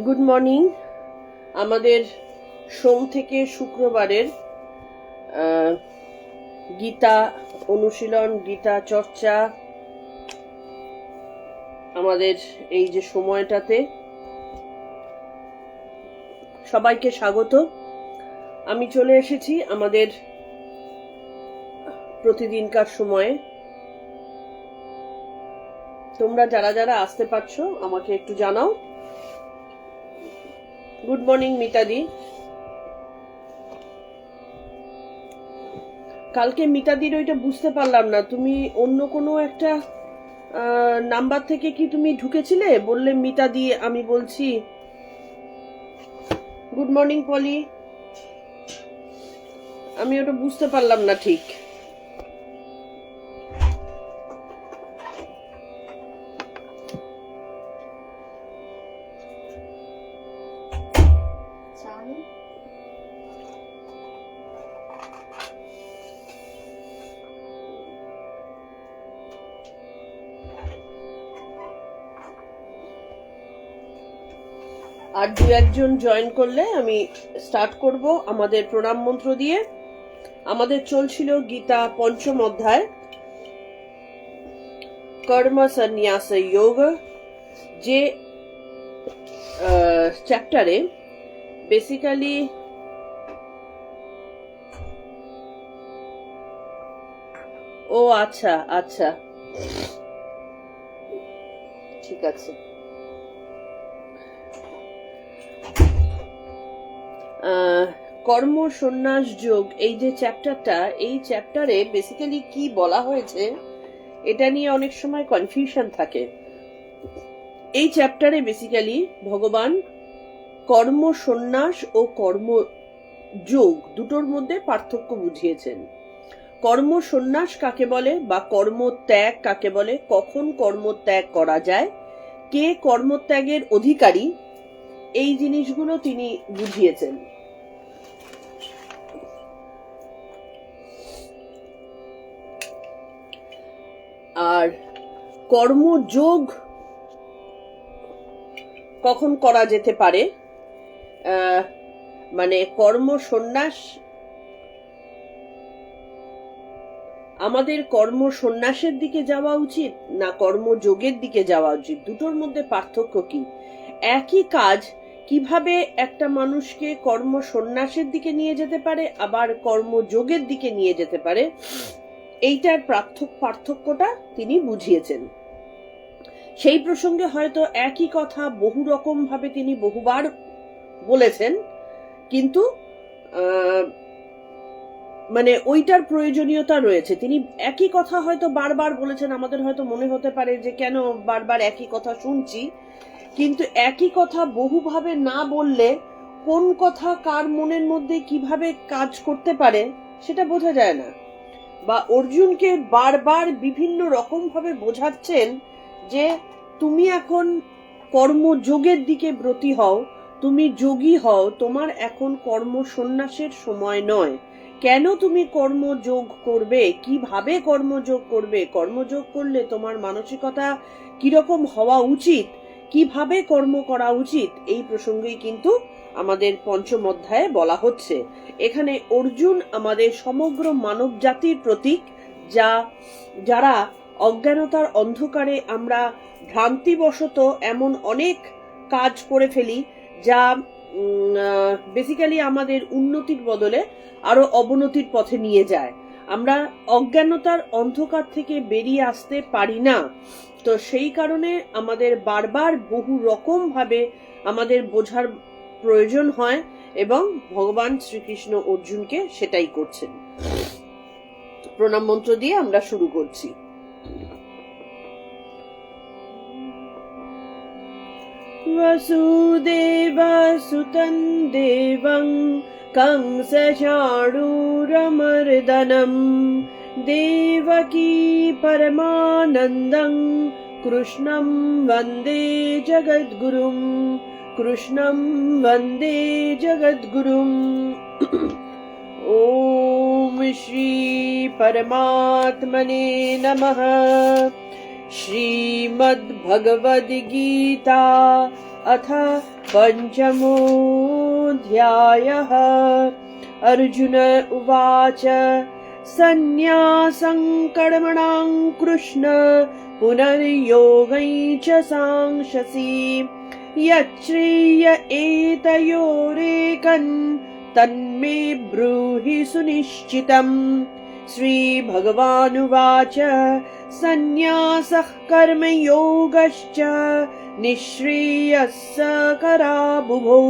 Good morning. আমাদের সোম থেকে শুক্রবারের গীতা অনুশীলন, গীতা চর্চা, আমাদের এই যে সময়টাতে সবাইকে স্বাগত। আমি চলে এসেছি আমাদের প্রতিদিনকার সময়ে। তোমরা যারা যারা আসতে পারছো আমাকে একটু জানাও। Good morning Mitadi. কালকে মিতাদির ওইটা বুঝতে পারলাম না, তুমি অন্য কোনো একটা নাম্বার থেকে কি তুমি ঢুকেছিলে? বললে মিতাদি, আমি বলছি গুড মর্নিং পলি। আমি ওটা বুঝতে পারলাম না ঠিক। আর দু একজন জয়েন করলে আমি স্টার্ট করব আমাদের প্রণাম মন্ত্র দিয়ে। আমাদের চলছিল গীতা পঞ্চম অধ্যায় কর্ম সন্ন্যাস যোগ, যে চ্যাপ্টারে বেসিক্যালি আচ্ছা আচ্ছা ঠিক আছে। কর্ম সন্ন্যাস যোগ, এই যে চ্যাপ্টারটা, এই চ্যাপ্টারে বেসিক্যালি কি বলা হয়েছে এটা নিয়ে অনেক সময় কনফিউশন থাকে। এই চ্যাপ্টারে বেসিক্যালি ভগবান কর্ম সন্ন্যাস ও কর্ম যোগ দুটোর মধ্যে পার্থক্য বুঝিয়েছেন। কর্ম সন্ন্যাস কাকে বলে বা কর্ম ত্যাগ কাকে বলে, কখন কর্ম ত্যাগ করা যায়, কে কর্মত্যাগের অধিকারী, এই জিনিসগুলো তিনি বুঝিয়েছেন। আর কর্মযোগ কখন করা যেতে পারে, মানে কর্ম সন্ন্যাস, আমাদের কর্ম সন্ন্যাসের দিকে যাওয়া উচিত না কর্মযোগের দিকে যাওয়া উচিত, দুটোর মধ্যে পার্থক্য কি, একই কাজ কিভাবে একটা মানুষকে কর্ম সন্ন্যাসের দিকে নিয়ে যেতে পারে আবার কর্মযোগের দিকে নিয়ে যেতে পারে, এইটার পার্থক্যটা তিনি বুঝিয়েছেন। সেই প্রসঙ্গে হয়তো একই কথা বহু রকম ভাবে তিনি বহুবার বলেছেন, কিন্তু মানে ওইটার প্রয়োজনীয়তা রয়েছে। তিনি একই কথা হয়তো বারবার বলেছেন, আমাদের হয়তো মনে হতে পারে যে কেন বারবার একই কথা শুনছি, কিন্তু একই কথা বহুভাবে না বললে কোন কথা কার মনের মধ্যে কিভাবে কাজ করতে পারে সেটা বোঝা যায় না। বা অর্জুনকে বারবার বিভিন্ন রকম ভাবে বোঝাচ্ছেন যে তুমি এখন কর্মযোগের দিকে ব্রতী হও, তুমি যোগী হও, তোমার এখন কর্ম সন্ন্যাসের সময় নয়। কেন তুমি কর্মযোগ করবে, কিভাবে কর্মযোগ করবে, কর্মযোগ করলে তোমার মানসিকতা কিরকম হওয়া উচিত, কিভাবে কর্ম করা উচিত, এই প্রসঙ্গেই কিন্তু আমাদের পঞ্চম অধ্যায়ে বলা হচ্ছে। এখানে অর্জুন আমাদের সমগ্র মানব জাতির প্রতীক, যারা অজ্ঞানতার অন্ধকারে আমরা ভ্রান্তিবশত এমন অনেক কাজ করে ফেলি যা বেসিক্যালি আমাদের উন্নতির বদলে আরো অবনতির পথে নিয়ে যায়। আমরা অজ্ঞানতার অন্ধকার থেকে বেরিয়ে আসতে পারি না। তো সেই কারণে আমাদের বারবার বহু রকম ভাবে আমাদের বোঝার প্রয়োজন হয়, এবং ভগবান শ্রীকৃষ্ণ অর্জুনকে সেটাই করছেন। প্রণাম মন্ত্র দিয়ে আমরা শুরু করছি। বসুদেবসুতং দেবং কংসচাণূরমর্দনম দেবকী পরমানন্দং কৃষ্ণং বন্দে জগদ্গুরুম, কৃষ্ণং বন্দে জগদ্গুরুম। ওম শ্রী পরমাত্মনে নমঃ। श्रीमद्भगवद्गीता अथ पञ्चमोऽध्यायः। अर्जुन उवाच सन्न्यासं कर्मणां कृष्ण पुनर्योगं च सांशसि यच्छ्रेय एतयोरेकं तन्मे ब्रूहि सुनिश्चितम्। श्रीभगवानुवाच सन्न्यासः कर्मयोगश्च निःश्रेयस्करावुभौ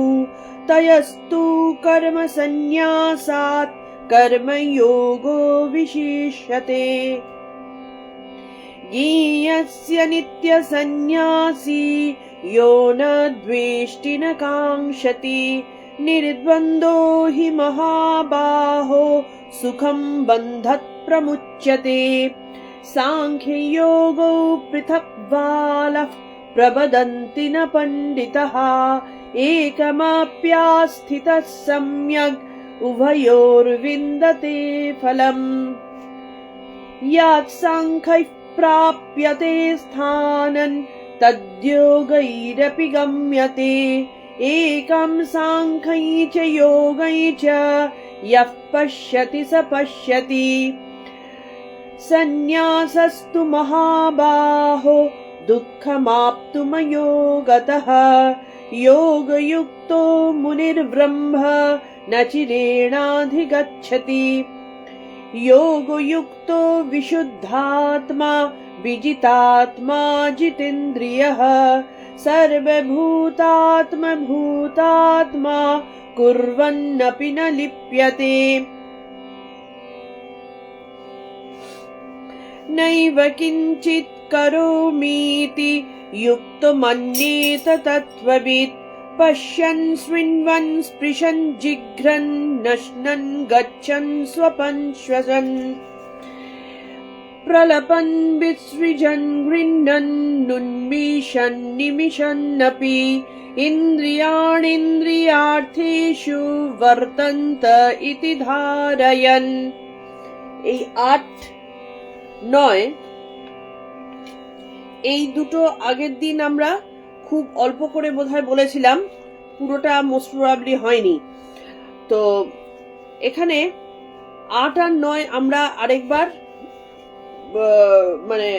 तयस्तु कर्मसन्न्यासात् कर्मयोगो विशिष्यते। ज्ञेयस्य नित्यसन्न्यासी यो न द्वेष्टि न काङ्क्षति निर्द्वन्द्वो हि महाबाहो सुखं बन्धत् प्रमुच्यते। सांख्ययोगो पृथग्बालः प्रवदन्ति न पण्डितः एकमाप्यास्थितः सम्यग् उभयोर्विन्दते फलम्। यत् सांख्यैः प्राप्यते स्थानं तद्योगैरपि गम्यते एकं सांख्यै च योगै च यः पश्यति स पश्यति। सन्न्यासस्तु महाबाहो दुःखमाप्तुमयोगतः योगयुक्तो मुनिर्ब्रह्म न चिरेणाधिगच्छति। योगयुक्तो विशुद्धात्मा विजितात्मा जितेन्द्रियः सर्वभूतात्मभूतात्मा कुर्वन्नपि न लिप्यते। नैव किञ्चित् करोमीति युक्तो मन्येत तत्त्ववित् पश्यन् शृण्वन् स्पृशन् जिघ्रन् नश्नन् गच्छन् स्वपन् श्वसन् प्रलपन् विसृजन् गृह्णन् उन्मिषन् निमिषन्नपि इन्द्रियाणीन्द्रियार्थेषु वर्तन्त इति ধারয়न्। এই 8-9 এই দুটো আগের দিন আমরা খুব অল্প করে বোধহয় বলেছিলাম, পুরোটা মোস্ট প্রবাবলি হয়নি। তো এখানে 8 আর 9 আমরা আরেকবার মানে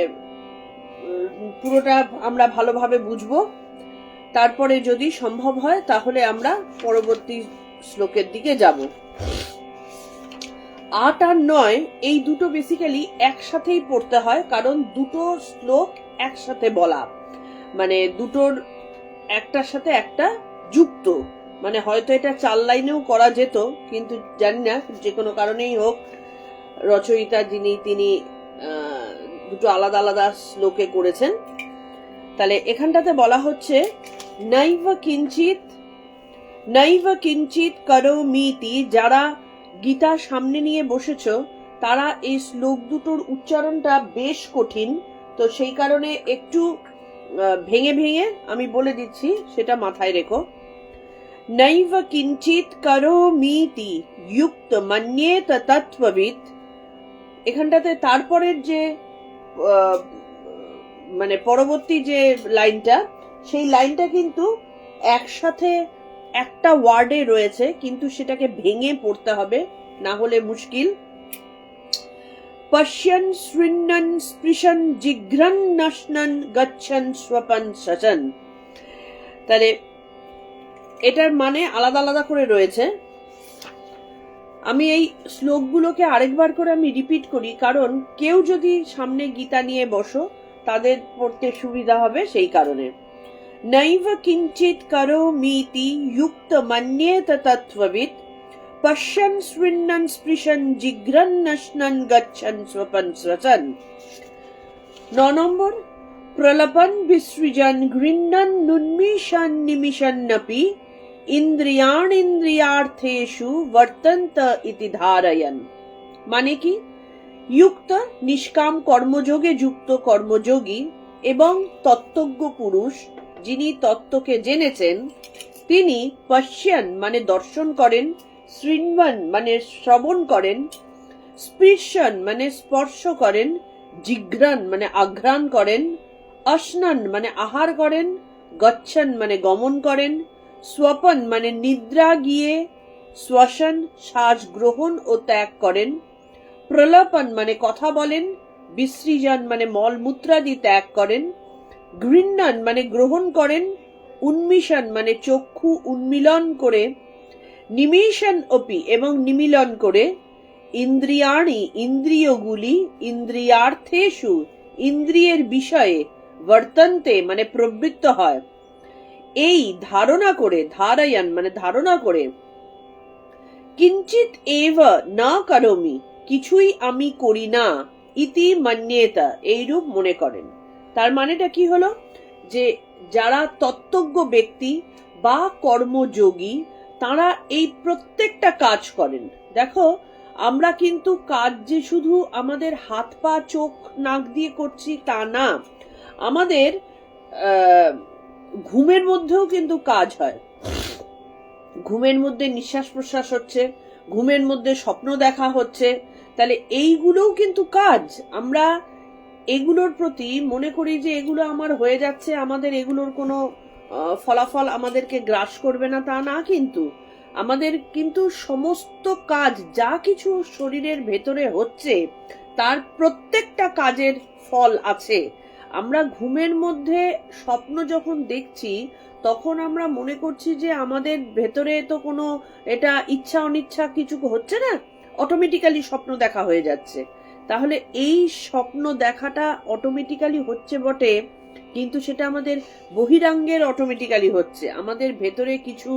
পুরোটা আমরা ভালোভাবে বুঝবো, তারপরে যদি সম্ভব হয় তাহলে আমরা পরবর্তী শ্লোকের দিকে যাব। 8 আর 9 এই দুটো বেসিক্যালি একসাথেই পড়তে হয়, কারণ দুটো শ্লোক একসাথে বলা, মানে দুটোর একটার সাথে একটা যুক্ত। মানে হয়তো এটা 4 লাইনেও করা যেত, কিন্তু জানি না যে কোনো কারণেই হোক রচয়িতা তিনি দুটো আলাদা আলাদা শ্লোকে করেছেন। তাহলে এখানটাতে বলা হচ্ছে নৈব কিঞ্চিত করোমিতি। যারা গীতা সামনে নিয়ে বসেছ তারা এই শ্লোক দুটোর উচ্চারণটা বেশ কঠিন, তো সেই কারণে একটু ভেঙে ভেঙে আমি বলে দিচ্ছি, সেটা মাথায় রেখো। নৈব কিঞ্চিত করোমিতি যুক্ত মন্যেত তত্ত্ববিৎ। এখানটাতে তারপরের যে মানে পরবর্তী যে লাইনটা, সেই লাইনটা কিন্তু একসাথে একটা ওয়ার্ডে রয়েছে, কিন্তু সেটাকে ভেঙে পড়তে হবে, না হলে মুশকিল। পশ্যন শৃণ্বন স্পৃশন জিঘ্রন নশ্নন গচ্ছন স্বপন শশন। তাহলে এটার মানে আলাদা আলাদা করে রয়েছে। আমি এই শ্লোকগুলোকে আরেকবার করে আমি রিপিট করি, কারণ কেউ যদি সামনে গীতা নিয়ে বসো তাদের পড়তে সুবিধা হবে সেই কারণে। নৈব কিঞ্চিত করোমিতি যুক্ত মন্যেত তত্ত্ববিৎ পশ্যন শৃণ্বন স্পৃশন জিঘ্রন নশ্নন গচ্ছন স্বপন শশন। 9 নম্বর প্রলপন বিসৃজন গৃহ্ণন উন্মিষন নিমিষন্নপি ইন্দ্রিয়াণীন্দ্রিয়ার্থেষু বর্তন্ত ইতি ধারয়ন। মানে কি? যুক্ত নিষ্কাম কর্মযোগে যুক্ত কর্মযোগী এবং তত্ত্বজ্ঞ পুরুষ, যিনি তত্ত্বকে জেনেছেন, তিনি পশ্যন মানে দর্শন করেন, শৃণ্বন মানে শ্রবণ করেন, স্পৃশন মানে স্পর্শ করেন, জিঘ্রান মানে আঘ্রাণ করেন, অশ্নান মানে আহার করেন, গচ্ছন মানে গমন করেন, স্বপন মানে নিদ্রা গিয়ে শ্বসন শ্বাস গ্রহণ ও ত্যাগ করেন, প্রলাপন মানে কথা বলেন, বিসৃজন মানে মলমূত্রাদি ত্যাগ করেন, গৃহ্ণন মানে গ্রহণ করেন, উন্মিশন মানে চক্ষু উন্মিলন করে, নিমিশন অপি এবং নিমিলন করে, ইন্দ্রিয়াণি ইন্দ্রিয়গুলি, ইন্দ্রিয়ার্থেষু ইন্দ্রিয়ের বিষয়ে, বর্তন্তে মানে প্রবৃত্ত হয়, এই ধারণা করে, ধারয়ন মানে ধারণা করে, কিঞ্চিত এব না করোমি কিছুই আমি করি না, ইতি মন্যেতা এইরূপ মনে করেন। তার মানেটা কি হলো, যে যারা তত্ত্বজ্ঞ ব্যক্তি বা কর্মযোগী তারা এই প্রত্যেকটা কাজ করেন। দেখো, আমরা কিন্তু কাজ যে শুধু আমাদের হাত পা চোখ নাক দিয়ে করছি তা না, আমাদের ঘুমের মধ্যেও কিন্তু কাজ হয়। ঘুমের মধ্যে নিঃশ্বাস প্রশ্বাস হচ্ছে, ঘুমের মধ্যে স্বপ্ন দেখা হচ্ছে, তাহলে এইগুলোও কিন্তু কাজ। আমরা এগুলোর প্রতি মনে করি যে এগুলো আমার হয়ে যাচ্ছে, আমাদের এগুলোর কোনো ফলাফল আমাদেরকে গ্রাস করবে না, তা না। কিন্তু আমাদের কিন্তু সমস্ত কাজ যা কিছু শরীরের ভেতরে হচ্ছে তার প্রত্যেকটা কাজের ফল আছে। আমরা ঘুমের মধ্যে স্বপ্ন যখন দেখছি তখন আমরা মনে করছি যে আমাদের ভেতরে তো কোনো এটা ইচ্ছা অনিচ্ছা কিছু হচ্ছে না, অটোমেটিক্যালি স্বপ্ন দেখা হয়ে যাচ্ছে। তাহলে এই স্বপ্ন দেখাটা অটোমেটিক্যালি হচ্ছে বটে, কিন্তু সেটা আমাদের বহিরাঙ্গের অটোমেটিক্যালি হচ্ছে। আমাদের ভেতরে কিছু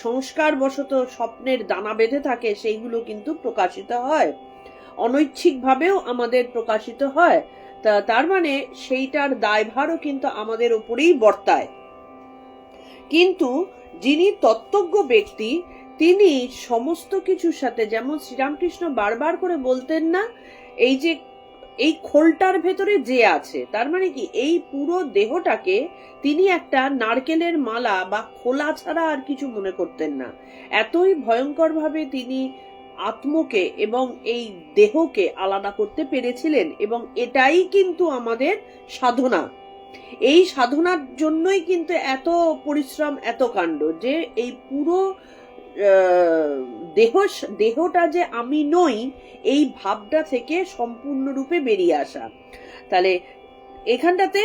সংস্কার বশত স্বপ্নের দানা বেঁধে থাকে, সেইগুলো কিন্তু প্রকাশিত হয়, অনৈচ্ছিকভাবেও আমাদের প্রকাশিত হয়। তার মানে সেইটার দায়ভারও কিন্তু আমাদের উপরেই বর্তায়। কিন্তু যিনি তত্ত্বজ্ঞ ব্যক্তি তিনি সমস্ত কিছুর সাথে, যেমন শ্রীরামকৃষ্ণ বারবার করে বলতেন না, এই যে এই খোলটার ভেতরে যে আছে, তার মানে কি এই পুরো দেহটাকে তিনি একটা নারকেলের মালা বা খোলা ছাড়া আর কিছু মনে করতেন না। এতই ভয়ঙ্কর ভাবে তিনি আত্মকে এবং এই দেহকে আলাদা করতে পেরেছিলেন, এবং এটাই কিন্তু আমাদের সাধনা। এই সাধনার জন্যই কিন্তু এত পরিশ্রম, এত কাণ্ড, যে এই পুরো দেহটা যে আমি নই এই ভাবটা থেকে সম্পূর্ণরূপে বেরিয়ে আসা। তাহলে এখানটাতে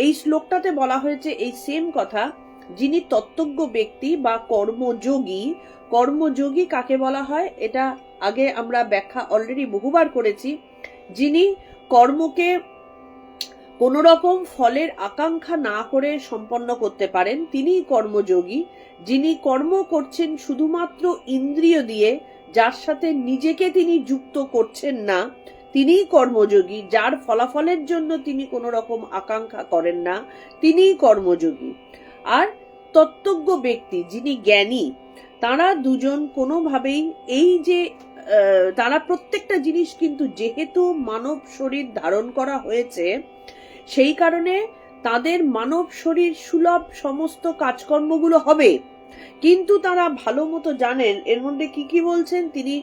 এই শ্লোকটাতে বলা হয়েছে এই সেম কথা, যিনি তত্ত্বজ্ঞ ব্যক্তি বা কর্মযোগী। কর্মযোগী কাকে বলা হয় এটা আগে আমরা ব্যাখ্যা অলরেডি বহুবার করেছি। যিনি কর্মকে কোন রকম ফলের আকাঙ্ক্ষা না করে সম্পন্ন করতে পারেন তিনিই কর্মযোগী। যিনি কর্ম করছেন শুধুমাত্র ইন্দ্রিয় দিয়ে, যার সাথে নিজেকে তিনি যুক্ত করছেন না, তিনিই কর্মযোগী। যার ফলাফলের জন্য তিনি কোন রকম আকাঙ্ক্ষা করেন না, তিনিই কর্মযোগী। আর তত্ত্বজ্ঞ ব্যক্তি যিনি জ্ঞানী, তারা দুজন কোনোভাবেই এই যে তারা প্রত্যেকটা জিনিস কিন্তু যেহেতু মানব শরীর ধারণ করা হয়েছে সেই কারণে তাদের মানব শরীর সুলভ সমস্ত কাজকর্মগুলো হবে, কিন্তু তারা ভালো মতো জানেন এর মধ্যে কি কি বলছেন। তিনি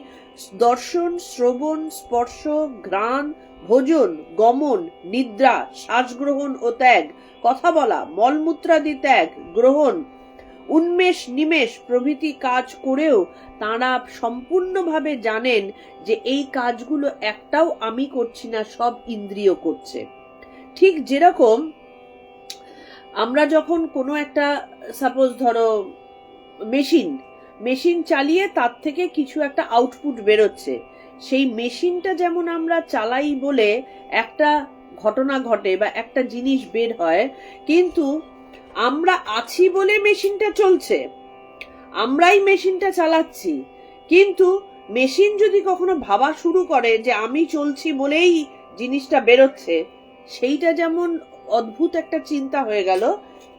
দর্শন, শ্রবণ, স্পর্শ, ঘ্রাণ, ভোজন, গমন, নিদ্রা, শ্বাস গ্রহণ ও ত্যাগ, কথা বলা, মলমূত্রাদি ত্যাগ, গ্রহণ, উন্মেষ, নিমেষ প্রভৃতি কাজ করেও তাঁরা সম্পূর্ণভাবে জানেন যে এই কাজগুলো একটাও আমি করছি না, সব ইন্দ্রিয় করছে। ঠিক যেরকম আমরা যখন কোনো একটা সাপোজ ধরো মেশিন চালিয়ে তার থেকে কিছু একটা আউটপুট বেরোচ্ছে, সেই মেশিনটা যেমন আমরা চালাই বলে একটা ঘটনা ঘটে বা একটা জিনিস বের হয়, কিন্তু আমরা আছি বলে মেশিনটা চলছে, আমরাই মেশিনটা চালাচ্ছি। কিন্তু মেশিন যদি কখনো ভাবা শুরু করে যে আমি চলছি বলেই জিনিসটা বেরোচ্ছে, সেইটা যেমন অদ্ভুত একটা চিন্তা হয়ে গেল,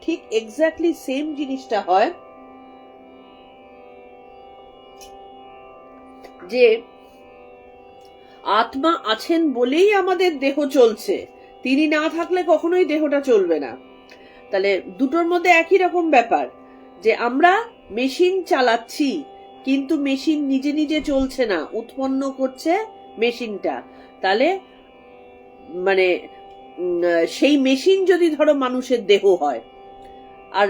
ঠিক এক্স্যাক্টলি সেম জিনিসটা হয় যে আত্মা আছেন বলেই আমাদের দেহ চলছে, তিনি না থাকলে কখনোই দেহটা চলবে না। তাহলে দুটোর মধ্যে একই রকম ব্যাপার, যে আমরা মেশিন চালাচ্ছি কিন্তু মেশিন নিজে নিজে চলছে না, উৎপন্ন করছে মেশিনটা। তাহলে মানে সেই মেশিন যদি ধরো মানুষের দেহ হয়, আর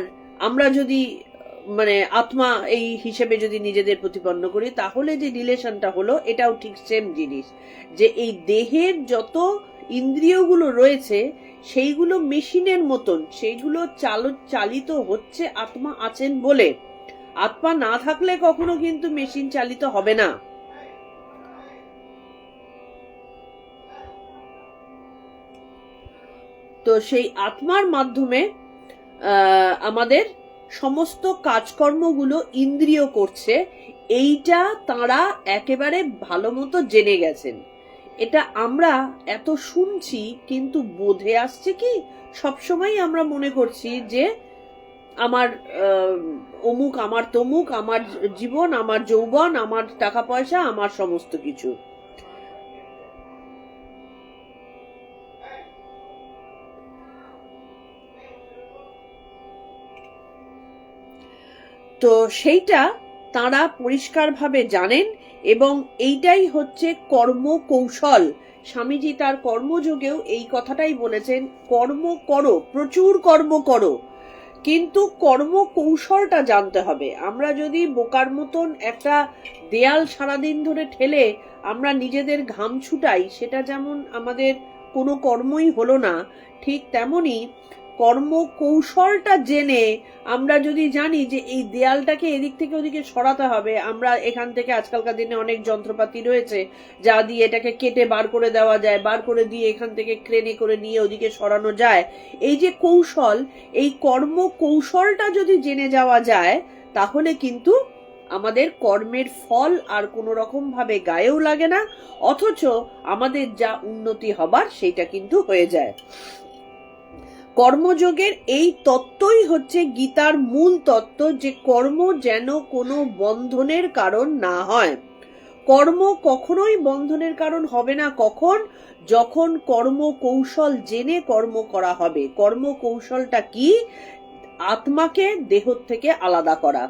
আমরা যদি মানে আত্মা এই হিসেবে যদি নিজেদের প্রতিপন্ন করি, তাহলে যে রিলেশনটা হলো এটাও ঠিক সেম জিনিস, যে এই দেহের যত ইন্দ্রিয়গুলো রয়েছে সেইগুলো মেশিনের মতন, সেইগুলো চালিত হচ্ছে আত্মা আছেন বলে। আত্মা না থাকলে কখনো কিন্তু মেশিন চালিত হবে না। তো সেই আত্মার মাধ্যমে আমাদের সমস্ত কাজকর্মগুলো ইন্দ্রিয় করছে, এইটা তারা একেবারে ভালো মতো জেনে গেছেন। এটা আমরা এত শুনছি, কিন্তু বোধে আসছে কি? সবসময় আমরা মনে করছি যে আমার অমুক, আমার তমুক, আমার জীবন, আমার যৌবন, আমার টাকা পয়সা, আমার সমস্ত কিছু। তো সেইটা তারা পরিষ্কারভাবে জানেন, এবং এইটাই হচ্ছে কর্ম কৌশল। স্বামীজি তার কর্মযোগেও এই কথাটাই বলেছেন, কর্ম করো, প্রচুর কর্ম করো, কিন্তু কর্ম কৌশলটা জানতে হবে। আমরা যদি বোকার মতন একটা দেয়াল সারাদিন ধরে ঠেলে আমরা নিজেদের ঘাম ছুটাই, সেটা যেমন আমাদের কোনো কর্মই হলো না, ঠিক তেমনি কর্ম কৌশলটা জেনে আমরা যদি জানি যে এই দেয়ালটাকে এদিক থেকে ওদিকে সরাতে হবে, আমরা এখান থেকে, আজকালকার দিনে অনেক যন্ত্রপাতি রয়েছে যা দিয়ে এটাকে কেটে বার করে দেওয়া যায়, বার করে দিয়ে এখান থেকে ক্রেনে করে নিয়ে ওদিকে সরানো যায়। এই যে কৌশল, এই কর্ম কৌশলটা যদি জেনে যাওয়া যায়, তাহলে কিন্তু আমাদের কর্মের ফল আর কোনো রকম ভাবে গায়েও লাগে না, অথচ আমাদের যা উন্নতি হবার সেটা কিন্তু হয়ে যায়। কর্মযোগের এই তত্ত্বই হচ্ছে গীতার মূল তত্ত্ব, যে কর্ম যেন কোনো বন্ধনের কারণ না হয়। কর্ম কখনোই বন্ধনের কারণ হবে না। কখন? যখন কর্ম কৌশল জেনে কর্ম করা হবে। কর্ম কৌশলটা কি? আত্মাকে দেহ থেকে আলাদা করা,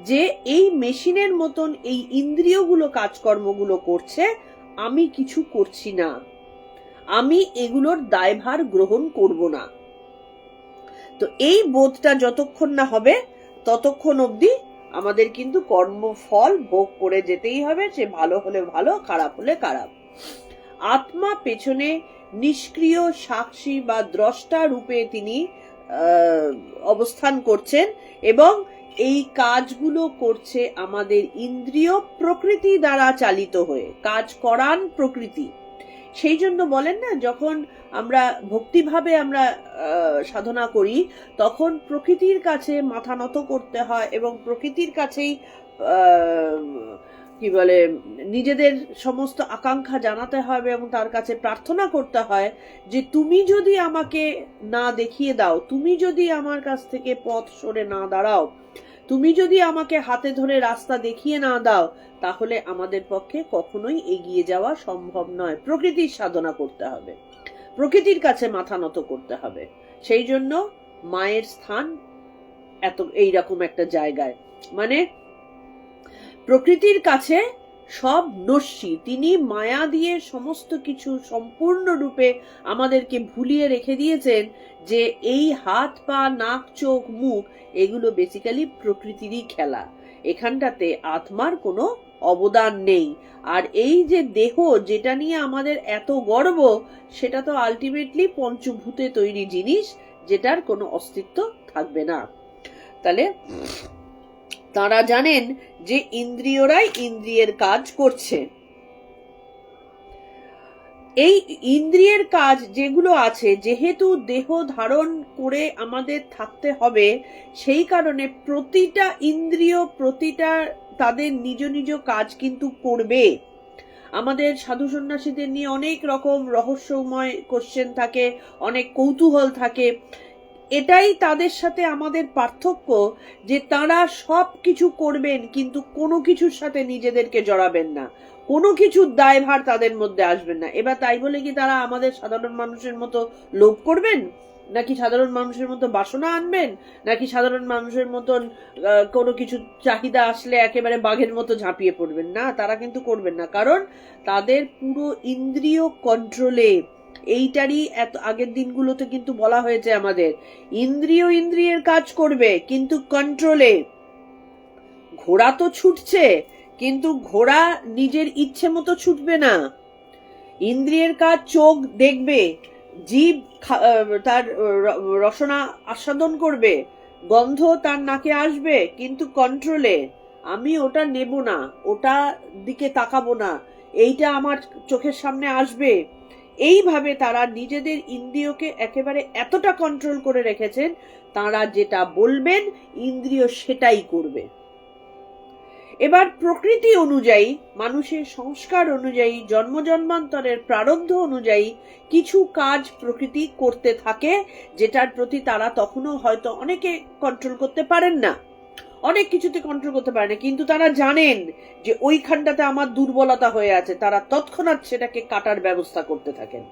যে এই মেশিনের মতন এই ইন্দ্রিয়গুলো কাজকর্মগুলো করছে, আমি কিছু করছি না, আমি এগুলোর দায়ভার গ্রহণ করব না। তো এই বোধটা যতক্ষণ না হবে ততক্ষণ অবধি আমাদের কিন্তু কর্মফল ভোগ করে যেতেই হবে, সে ভালো হলে ভালো, খারাপ হলে খারাপ। আত্মা পেছনে নিষ্ক্রিয় সাক্ষী বা দ্রষ্টা রূপে তিনি অবস্থান করছেন, এবং এই কাজগুলো করছে আমাদের ইন্দ্রিয় প্রকৃতি দ্বারা চালিত হয়ে, কাজ করান প্রকৃতি। সেই জন্য বলেন না, যখন আমরা ভক্তিভাবে আমরা সাধনা করি, তখন প্রকৃতির কাছে মাথা নত করতে হয়, এবং প্রকৃতির কাছেই কি বলে, নিজেদের সমস্ত আকাঙ্ক্ষা জানাতে হবে, এবং তার কাছে প্রার্থনা করতে হয় যে তুমি যদি আমাকে না দেখিয়ে দাও, তুমি যদি আমার কাছ থেকে পথ সরে না দাঁড়াও, তুমি যদি আমাকে হাতে ধরে রাস্তা দেখিয়ে না দাও, তাহলে আমাদের পক্ষে কখনোই এগিয়ে যাওয়া সম্ভব নয়। প্রকৃতির সাধনা করতে হবে, প্রকৃতির কাছে মাথা নত করতে হবে। সেই জন্য মায়ের স্থান এত এইরকম একটা জায়গায়, মানে প্রকৃতির কাছে সব নস্যি, তিনি মায়া দিয়ে সমস্ত কিছু সম্পূর্ণরূপে আমাদেরকে ভুলিয়ে রেখে দিয়েছেন, যে এই হাত পা নাক চোখ মুখ এগুলো বেসিক্যালি প্রকৃতিরই খেলা, এখানটাতে আত্মার কোনো অবদান নেই। আর এই যে দেহ যেটা নিয়ে আমাদের এত গর্ব, সেটা তো আলটিমেটলি পঞ্চভূতে তৈরি জিনিস, যেটার কোনো অস্তিত্ব থাকবে না। তাহলে তারা জানেন যে ইন্দ্রিয়রাই ইন্দ্রিয়ের কাজ করছে। এই ইন্দ্রিয়ের কাজ যেগুলো আছে, যেহেতু দেহ ধারণ করে আমাদের থাকতে হবে, সেই কারণে প্রতিটা ইন্দ্রিয়, প্রতিটা তাদের নিজ নিজ কাজ কিন্তু করবে। আমাদের সাধু সন্ন্যাসীদের নিয়ে অনেক রকম রহস্যময় কোশ্চেন থাকে, অনেক কৌতূহল থাকে। এটাই তাদের সাথে আমাদের পার্থক্য, যে তারা সব কিছু করবেন কিন্তু কোনো কিছুর সাথে নিজেদেরকে জড়াবেন না, কোনো কিছুর দায়ভার তাদের মধ্যে আসবেন না। এবার তাই বলে কি তারা আমাদের সাধারণ মানুষের মতো লোভ করবেন, নাকি সাধারণ মানুষের মতো বাসনা আনবেন, নাকি সাধারণ মানুষের মতন কোনো কিছু চাহিদা আসলে একেবারে বাঘের মতো ঝাঁপিয়ে পড়বেন? না, তারা কিন্তু করবেন না, কারণ তাদের পুরো ইন্দ্রিয় কন্ট্রোলে, এইটারই এত আগের দিনগুলোতে কিন্তু বলা হয়েছে আমাদের, ইন্দ্রিয়ের কাজ করবে কিন্তু কন্ট্রোলে। ঘোড়া তো ছুটছে, কিন্তু ঘোড়া নিজের ইচ্ছে মতো ছুটবে না। ইন্দ্রিয়ের কাজ, চোখ দেখবে, জিভ তার রসনা আস্বাদন করবে, গন্ধ তার নাকে আসবে, কিন্তু কন্ট্রোলে। আমি ওটা নেব না, ওটা দিকে তাকাবো না, এইটা আমার চোখের সামনে আসবে। এইভাবে তারা নিজেদের ইন্দ্রিয়কে একেবারে এতটা কন্ট্রোল করে রেখেছেন, তারা যেটা বলবেন ইন্দ্রিয় সেটাই করবে। এবার প্রকৃতি অনুযায়ী, মানুষের সংস্কার অনুযায়ী, জন্ম জন্মান্তরের প্রারব্ধ অনুযায়ী কিছু কাজ প্রকৃতি করতে থাকে, যেটার প্রতি তারা তখনও হয়তো অনেকে কন্ট্রোল করতে পারেন না, অনেক কিছুতে কন্ট্রোল করতে পারে না, কিন্তু তারা জানেন যে ওইখানটাতে আমার দুর্বলতা হয়ে আছে, তারা তৎক্ষণাৎ সেটাকে কাটার ব্যবস্থা করতে থাকেন।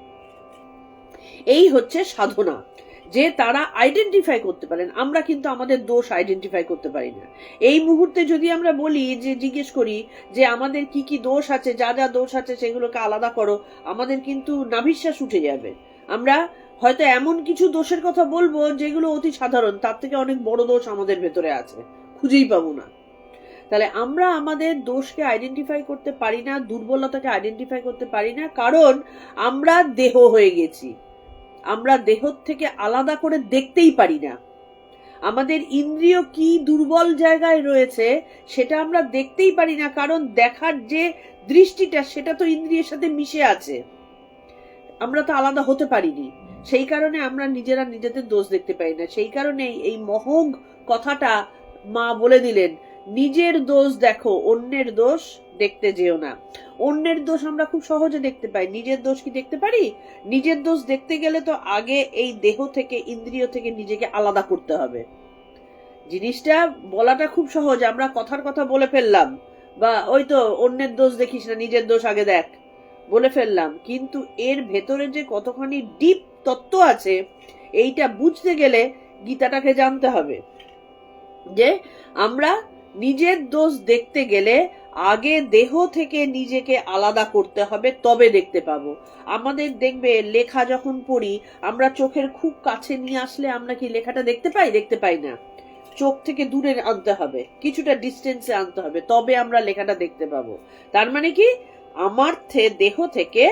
এই হচ্ছে সাধনা, যে তারা আইডেন্টিফাই করতে পারেন। আমরা কিন্তু আমাদের দোষ আইডেন্টিফাই করতে পারি না। এই মুহূর্তে যদি আমরা বলি, যে জিজ্ঞেস করি যে আমাদের কি কি দোষ আছে, যা যা দোষ আছে সেগুলোকে আলাদা করো, আমাদের কিন্তু নাভিশ্বাস উঠে যাবে। আমরা হয়তো এমন কিছু দোষের কথা বলবো যেগুলো অতি সাধারণ, তার থেকে অনেক বড় দোষ আমাদের ভেতরে আছে, খুঁজেই পাবো না। তাহলে আমরা আমাদের দোষকে আইডেন্টিফাই করতে পারি না, দুর্বলতাকে আইডেন্টিফাই করতে পারি না, কারণ আমরা দেহ হয়ে গেছি। আমরা দেহ থেকে আলাদা করে দেখতেই পারি না। আমাদের ইন্দ্রিয় কি দুর্বল জায়গায় রয়েছে সেটা আমরা দেখতেই পারি না, কারণ দেখার যে দৃষ্টিটা সেটা তো ইন্দ্রিয়ের সাথে মিশে আছে, আমরা তো আলাদা হতে পারিনি। সেই কারণে আমরা নিজেরা নিজেদের দোষ দেখতে পাই না। সেই কারণে এই মহৎ কথাটা মা বলে দিলেন, নিজের দোষ দেখো, অন্যের দোষ দেখতে যেও না। অন্যের দোষ আমরা খুব সহজে দেখতে পাই, নিজের দোষ কি দেখতে পারি? নিজের দোষ দেখতে গেলে তো আগে এই দেহ থেকে, ইন্দ্রিয় থেকে নিজেকে আলাদা করতে হবে। জিনিসটা বলাটা খুব সহজ, আমরা কথার কথা বলে ফেললাম, বা ওই তো অন্যের দোষ দেখিস না, নিজের দোষ আগে দেখ, বলে ফেললাম, কিন্তু এর ভেতরে যে কতখানি ডিপ তত্ত্ব আছে এইটা বুঝতে গেলে গীতাটাকে জানতে হবে। যে আমরা নিজের দোষ দেখতে গেলে আগে দেহ থেকে নিজেকে আলাদা করতে হবে, তবে দেখতে পাবো। আমাদের দেখবে লেখা যখন পড়ি, আমরা চোখের খুব কাছে নিয়ে আসলে আমরা কি লেখাটা দেখতে পাই? দেখতে পাই না। চোখ থেকে দূরে আনতে হবে, কিছুটা ডিস্টেন্সে আনতে হবে, তবে আমরা লেখাটা দেখতে পাবো। তার মানে কি, আমার দেহ থেকে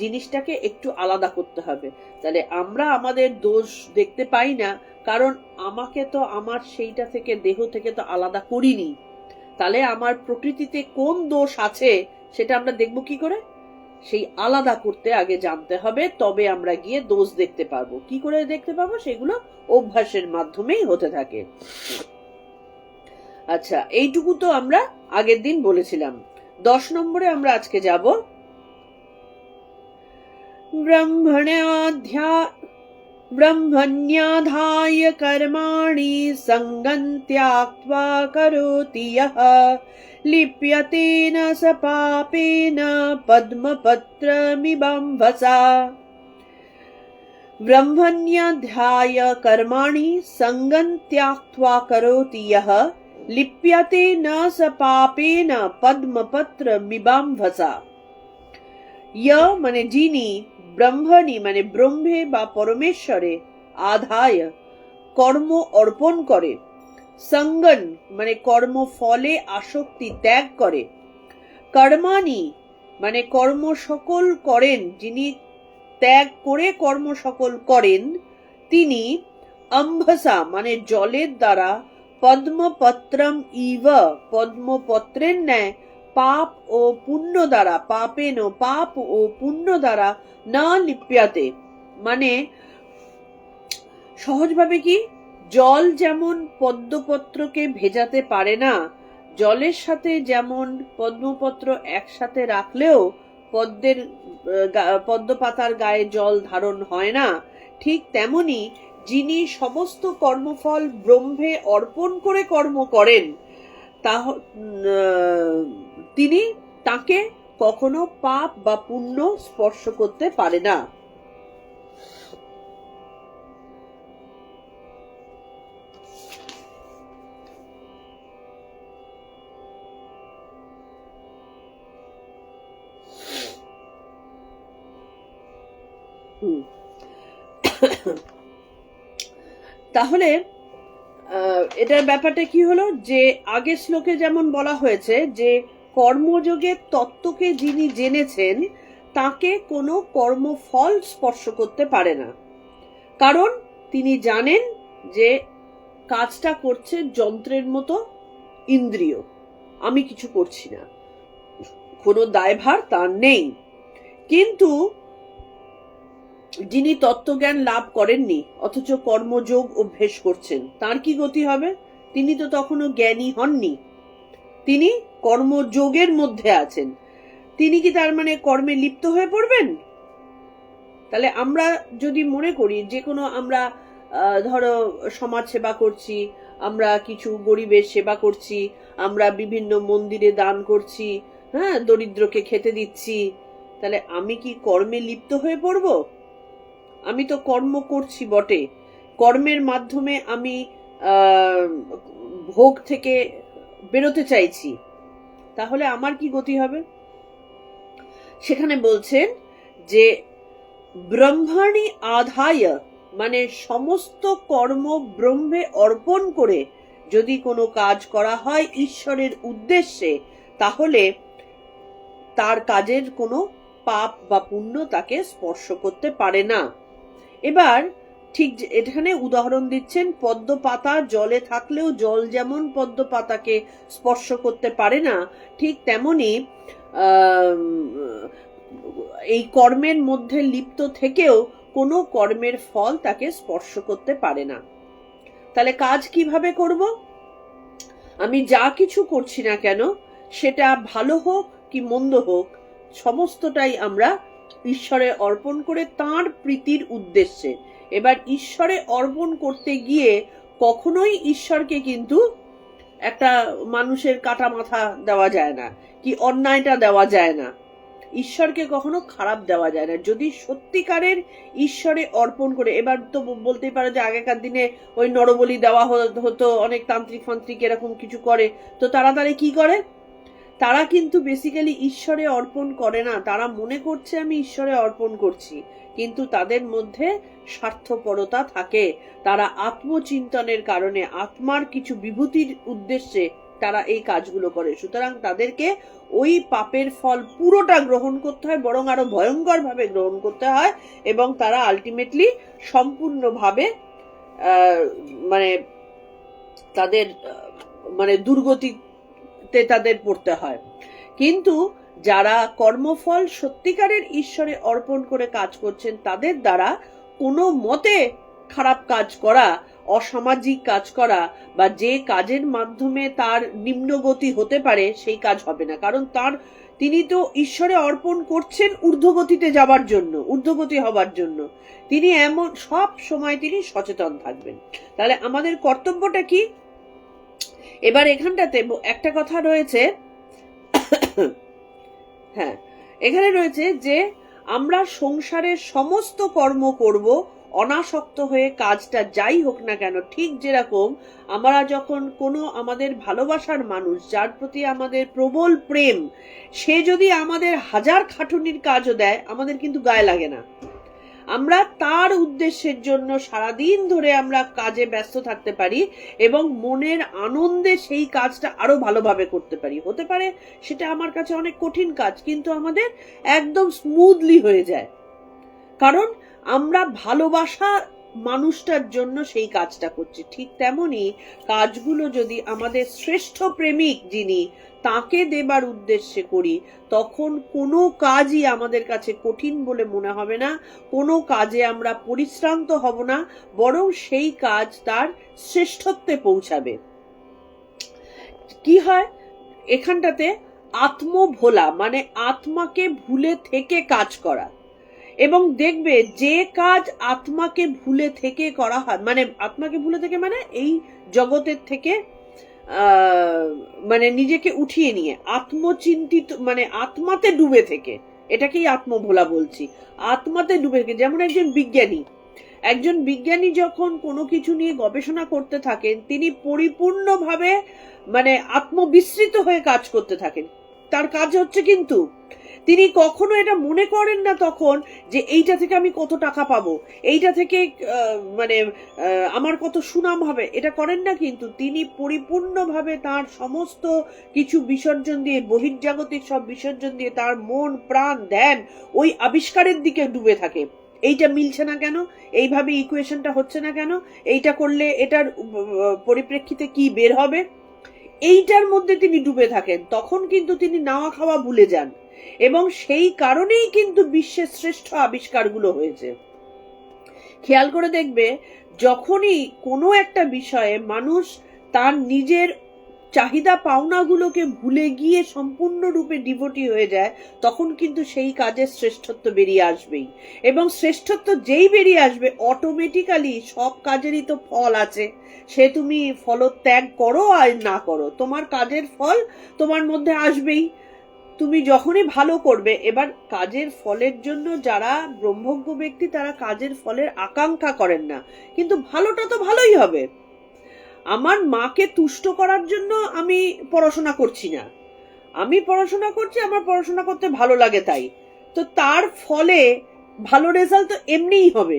জিনিসটাকে একটু আলাদা করতে হবে। তাহলে আমরা আমাদের দোষ দেখতে পাই না, কারণ আমাকে তো আমার সেইটা থেকে, দেহ থেকে তো আলাদা করিনি। তাহলে আমার প্রকৃতিতে কোন দোষ আছে সেটা আমরা দেখবো কি করে? সেই আলাদা করতে আগে জানতে হবে, তবে আমরা গিয়ে দোষ দেখতে পারবো। কি করে দেখতে পাবো? সেগুলো অভ্যাসের মাধ্যমেই হতে থাকে। আচ্ছা, এইটুকু তো আমরা আগের দিন বলেছিলাম। 10 নম্বরে আমরা আজকে যাব। ब्रह्मण्याधाय कर्माणि सङ्गं त्याक्त्वा करोति यः लिप्यते न स पापेन पद्मपत्रमिवाम्भसा। ब्रह्मण्याध्याय कर्माणि सङ्गं त्याक्त्वा करोति यः लिप्यते न स पापेन पद्मपत्रमिवाम्भसा। মানে যিনি, ব্রহ্মণী মানে ব্রহ্মে বা পরমেশ্বরে, আধায় কর্ম অর্পণ করে, সঙ্গন মানে কর্ম ফলে আসক্তি ত্যাগ করে, কর্মাণি মানে কর্ম সকল করেন, যিনি ত্যাগ করে কর্ম সকল করেন, তিনি অম্ভসা মানে জলের দ্বারা, পদ্মপত্রম ইব পদ্মপত্রের ন্যায়, পাপ ও পুণ্য দ্বারা, পাপেন পাপ ও পুণ্য দ্বারা, না লিপ্যাতে মানে সহজভাবে কি, জল যেমন পদ্মপত্রকে ভেজাতে পারে না, জলের সাথে যেমন পদ্মপত্র একসাথে রাখলেও পদ্ম পাতার গায়ে জল ধারণ হয় না, ঠিক তেমনি যিনি সমস্ত কর্মফল ব্রহ্মে অর্পণ করে কর্ম করেন, তিনি তাকে কখনো পাপ বা পুণ্য স্পর্শ করতে পারে না। তাহলে এটার ব্যাপারটা কি হলো, যে আগের শ্লোকে যেমন বলা হয়েছে যে কর্মযোগের তত্ত্বকে যিনি জেনেছেন তাকে কোনো কর্মফল স্পর্শ করতে পারে না, কারণ তিনি জানেন যে কাজটা করছে যন্ত্রের মতো ইন্দ্রিয়, আমি কিছু করছি না, কোনো দায়ভার তার নেই। কিন্তু যিনি তত্ত্বজ্ঞান লাভ করেননি অথচ কর্মযোগ অভ্যেস করছেন, তার কি গতি হবে? তিনি তো তখনও জ্ঞানী হননি, তিনি কর্মযোগের মধ্যে আছেন। তিনি কি তার মানে কর্মে লিপ্ত হয়ে পড়বেন? তাহলে আমরা যদি মনে করি যে কোনো আমরা ধরো সমাজ সেবা করছি, আমরা কিছু গরিবের সেবা করছি, আমরা বিভিন্ন মন্দিরে দান করছি, হ্যাঁ, দরিদ্রকে খেতে দিচ্ছি, তাহলে আমি কি কর্মে লিপ্ত হয়ে পড়ব? আমি তো কর্ম করছি বটে, কর্মের মাধ্যমে আমি ভোগ থেকে বেরোতে চাইছি, তাহলে আমার কি গতি হবে? সেখানে বলছেন যে ব্রহ্মাণি আধায়, মানে সমস্ত কর্ম ব্রহ্মে অর্পণ করে যদি কোনো কাজ করা হয় ঈশ্বরের উদ্দেশ্যে, তাহলে তার কাজের কোনো পাপ বা পুণ্য তাকে স্পর্শ করতে পারে না। এবার ঠিক এখানে উদাহরণ দিচ্ছেন, পদ্ম পাতা জলে থাকলেও জল যেমন পদ্ম পাতাকে স্পর্শ করতে পারে না, ঠিক তেমনি এই কর্মের মধ্যে লিপ্ত থেকেও কোনো কর্মের ফল তাকে স্পর্শ করতে পারে না। তাহলে কাজ কিভাবে করব? আমি যা কিছু করছি না কেন, সেটা ভালো হোক কি মন্দ হোক, সমস্তটাই আমরা ঈশ্বরে অর্পণ করে তাঁর প্রীতির উদ্দেশ্যে। এবার ঈশ্বরে অর্পণ করতে গিয়ে কখনোই ঈশ্বরকে কিন্তু একটা মানুষের কাটা মাথা দেওয়া যায় না, কি অন্যায়টা দেওয়া যায় না, ঈশ্বরকে কখনো খারাপ দেওয়া যায় না। যদি সত্যিকারের ঈশ্বরে অর্পণ করে, এবার তো বলতেই পারে যে আগেকার দিনে ওই নরবলি দেওয়া হতো, অনেক তান্ত্রিক ফান্ত্রিক এরকম কিছু করে, তো তারা তাহলে কি করে? তারা কিন্তু বেসিক্যালি ঈশ্বরে অর্পণ করে না, তারা মনে করছে আমি ঈশ্বরে অর্পণ করছি, কিন্তু তাদের মধ্যে স্বার্থপরতা থাকে, তারা আত্মচিন্তনের কারণে আত্মার কিছু বিভূতির উদ্দেশ্যে তারা এই কাজগুলো করে। সুতরাং তাদেরকে ওই পাপের ফল পুরোটা গ্রহণ করতে হয়, বরং আরো ভয়ঙ্কর ভাবে গ্রহণ করতে হয়, এবং তারা আলটিমেটলি সম্পূর্ণভাবে মানে তাদের মানে দুর্গতিতে তাদের পড়তে হয়। কিন্তু যারা কর্মফল সত্যিকারের ঈশ্বরে অর্পণ করে কাজ করছেন, তাদের দ্বারা কোনো মতে খারাপ কাজ করা, অসামাজিক কাজ করা বা যে কাজের মাধ্যমে তার নিম্নগতি হতে পারে সেই কাজ হবে না, কারণ তিনি তো ঈশ্বরে অর্পণ করছেন ঊর্ধ্বগতিতে যাবার জন্য, ঊর্ধ্বগতি হবার জন্য। তিনি এমন সব সময় তিনি সচেতন থাকবেন। তাহলে আমাদের কর্তব্যটা কি? এবার এখানটাতে একটা কথা রয়েছে, হ্যাঁ, এখানে রয়েছে যে আমরা সংসারের সমস্ত কর্ম করব অনাসক্ত হয়ে, কাজটা যাই হোক না কেন। ঠিক যেরকম আমরা যখন কোনো আমাদের ভালোবাসার মানুষ, যার প্রতি আমাদের প্রবল প্রেম, সে যদি আমাদের হাজার খাটুনির কাজও দেয়, আমাদের কিন্তু গায়ে লাগে না। আমরা তার উদ্দেশ্যের জন্য সারাদিন ধরে আমরা কাজে ব্যস্ত থাকতে পারি এবং মনের আনন্দে সেই কাজটা আরো ভালোভাবে করতে পারি। হতে পারে সেটা আমার কাছে অনেক কঠিন কাজ, কিন্তু আমাদের একদম স্মুথলি হয়ে যায়, কারণ আমরা ভালোবাসা মানুষটার জন্য সেই কাজটা করছি। ঠিক তেমনি কাজগুলো যদি আমাদের শ্রেষ্ঠ প্রেমিক যিনি, তাকে দেবার উদ্দেশ্যে করি, তখন কোনো কাজই আমাদের কাছে কঠিন বলে মনে হবে না, কোনো কাজে আমরা পরিশ্রান্ত হব না, বরং সেই কাজ তার শ্রেষ্ঠত্বে পৌঁছাবে। কি হয় এখানটাতে? আত্মভোলা, মানে আত্মাকে ভুলে থেকে কাজ করা। এবং দেখবে যে কাজ আত্মাকে ভুলে থেকে করা হয়, মানে আত্মাকে ভুলে থেকে মানে এই জগতের থেকে মানে নিজেকে উঠিয়ে নিয়ে আত্মচিন্তিত, মানে আত্মাতে ডুবে থেকে, এটাকেই আত্মভোলা বলছি। আত্মাতে ডুবে থেকে, যেমন একজন বিজ্ঞানী যখন কোনো কিছু নিয়ে গবেষণা করতে থাকেন, তিনি পরিপূর্ণভাবে মানে আত্মবিস্মৃত হয়ে কাজ করতে থাকেন। তার কাজ হচ্ছে, কিন্তু তিনি কখনো এটা মনে করেন না তখন যে এইটা থেকে আমি কত টাকা পাবো, এইটা থেকে মানে আমার কত সুনাম হবে, এটা করেন না। কিন্তু তিনি পরিপূর্ণভাবে তার সমস্ত কিছু বিসর্জন দিয়ে, বহির্জাগতিক সব বিসর্জন দিয়ে তার মন প্রাণ ধ্যান ওই আবিষ্কারের দিকে ডুবে থাকে। এইটা মিলছে না কেন, এইভাবে ইকুয়েশনটা হচ্ছে না কেন, এইটা করলে এটার পরিপ্রেক্ষিতে কি বের হবে, এইটার মধ্যে তিনি ডুবে থাকেন। তখন কিন্তু তিনি নাওয়া খাওয়া ভুলে যান, এবং সেই কারণেই কিন্তু বিশ্বের শ্রেষ্ঠ আবিষ্কারগুলো হয়েছে। খেয়াল করে দেখবে, যখনই কোনো একটা বিষয়ে মানুষ তার নিজের চাহিদা পাওনাগুলোকে ভুলে গিয়ে সম্পূর্ণরূপে ডিভোটি হয়ে যায়, তখন কিন্তু সেই কাজের শ্রেষ্ঠত্ব বেরিয়ে আসবেই। এবং শ্রেষ্ঠত্ব যেই বেরিয়ে আসবে, অটোমেটিক্যালি সব কাজেরই তো ফল আছে, সে তুমি ফলত্যাগ করো আর না করো, তোমার কাজের ফল তোমার মধ্যে আসবেই। তুমি যখনই ভালো করবে, এবার কাজের ফলের জন্য যারা ব্রহ্মজ্ঞ ব্যক্তি, তারা কাজের ফলের আকাঙ্ক্ষা করেন না, কিন্তু ভালোটা তো ভালোই হবে। আমার মাকে তুষ্ট করার জন্য আমি পড়াশোনা করছি না, আমি পড়াশোনা করছি আমার পড়াশোনা করতে ভালো লাগে তাই, তো তার ফলে ভালো রেজাল্ট তো এমনিই হবে,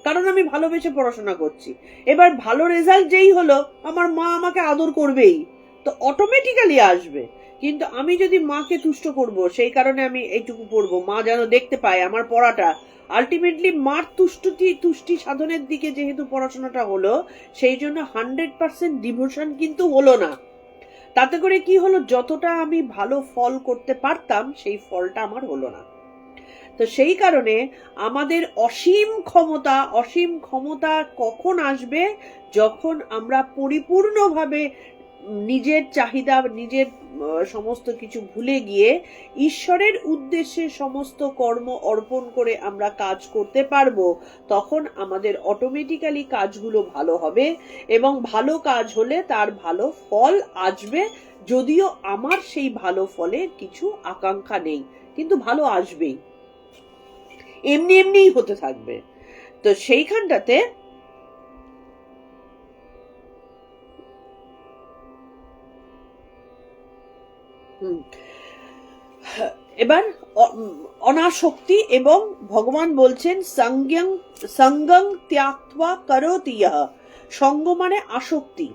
কারণ আমি ভালোবেসে পড়াশোনা করছি। এবার ভালো রেজাল্ট যেই হলো, আমার মা আমাকে আদর করবেই, তো অটোমেটিক্যালি আসবে। কিন্তু আমি যদি মাকে তুষ্ট করব, সেই কারণে আমি এইটুকু পড়বো, মা যেন দেখতে পায় আমার পড়াটা, আলটিমেটলি মার তুষ্টি সাধনের দিকে যেহেতু পড়াশোনাটা হলো, সেই জন্য 100% ডিভোশন কিন্তু হলো না। তাতে করে কি হলো, যতটা আমি ভালো ফল করতে পারতাম সেই ফলটা আমার হলো না। তো সেই কারণে আমাদের অসীম ক্ষমতা কখন আসবে, যখন আমরা পরিপূর্ণভাবে নিজের চাহিদা, নিজের সমস্ত কিছু ভুলে গিয়ে ঈশ্বরের উদ্দেশ্যে সমস্ত কর্ম অর্পণ করে আমরা কাজ করতে পারবো, তখন আমাদের অটোমেটিক্যালি কাজগুলো ভালো হবে, এবং ভালো কাজ হলে তার ভালো ফল আসবে। যদিও আমার সেই ভালো ফলের কিছু আকাঙ্ক্ষা নেই, কিন্তু ভালো আসবেই, এমনি এমনিই হতে থাকবে। তো সেইখানটাতে এবার অনাসক্তি, এবং ভগবান বলছেন সঙ্গং ত্যাক্ত্বা করোতি ইহ, সঙ্গ মানে আসক্তি।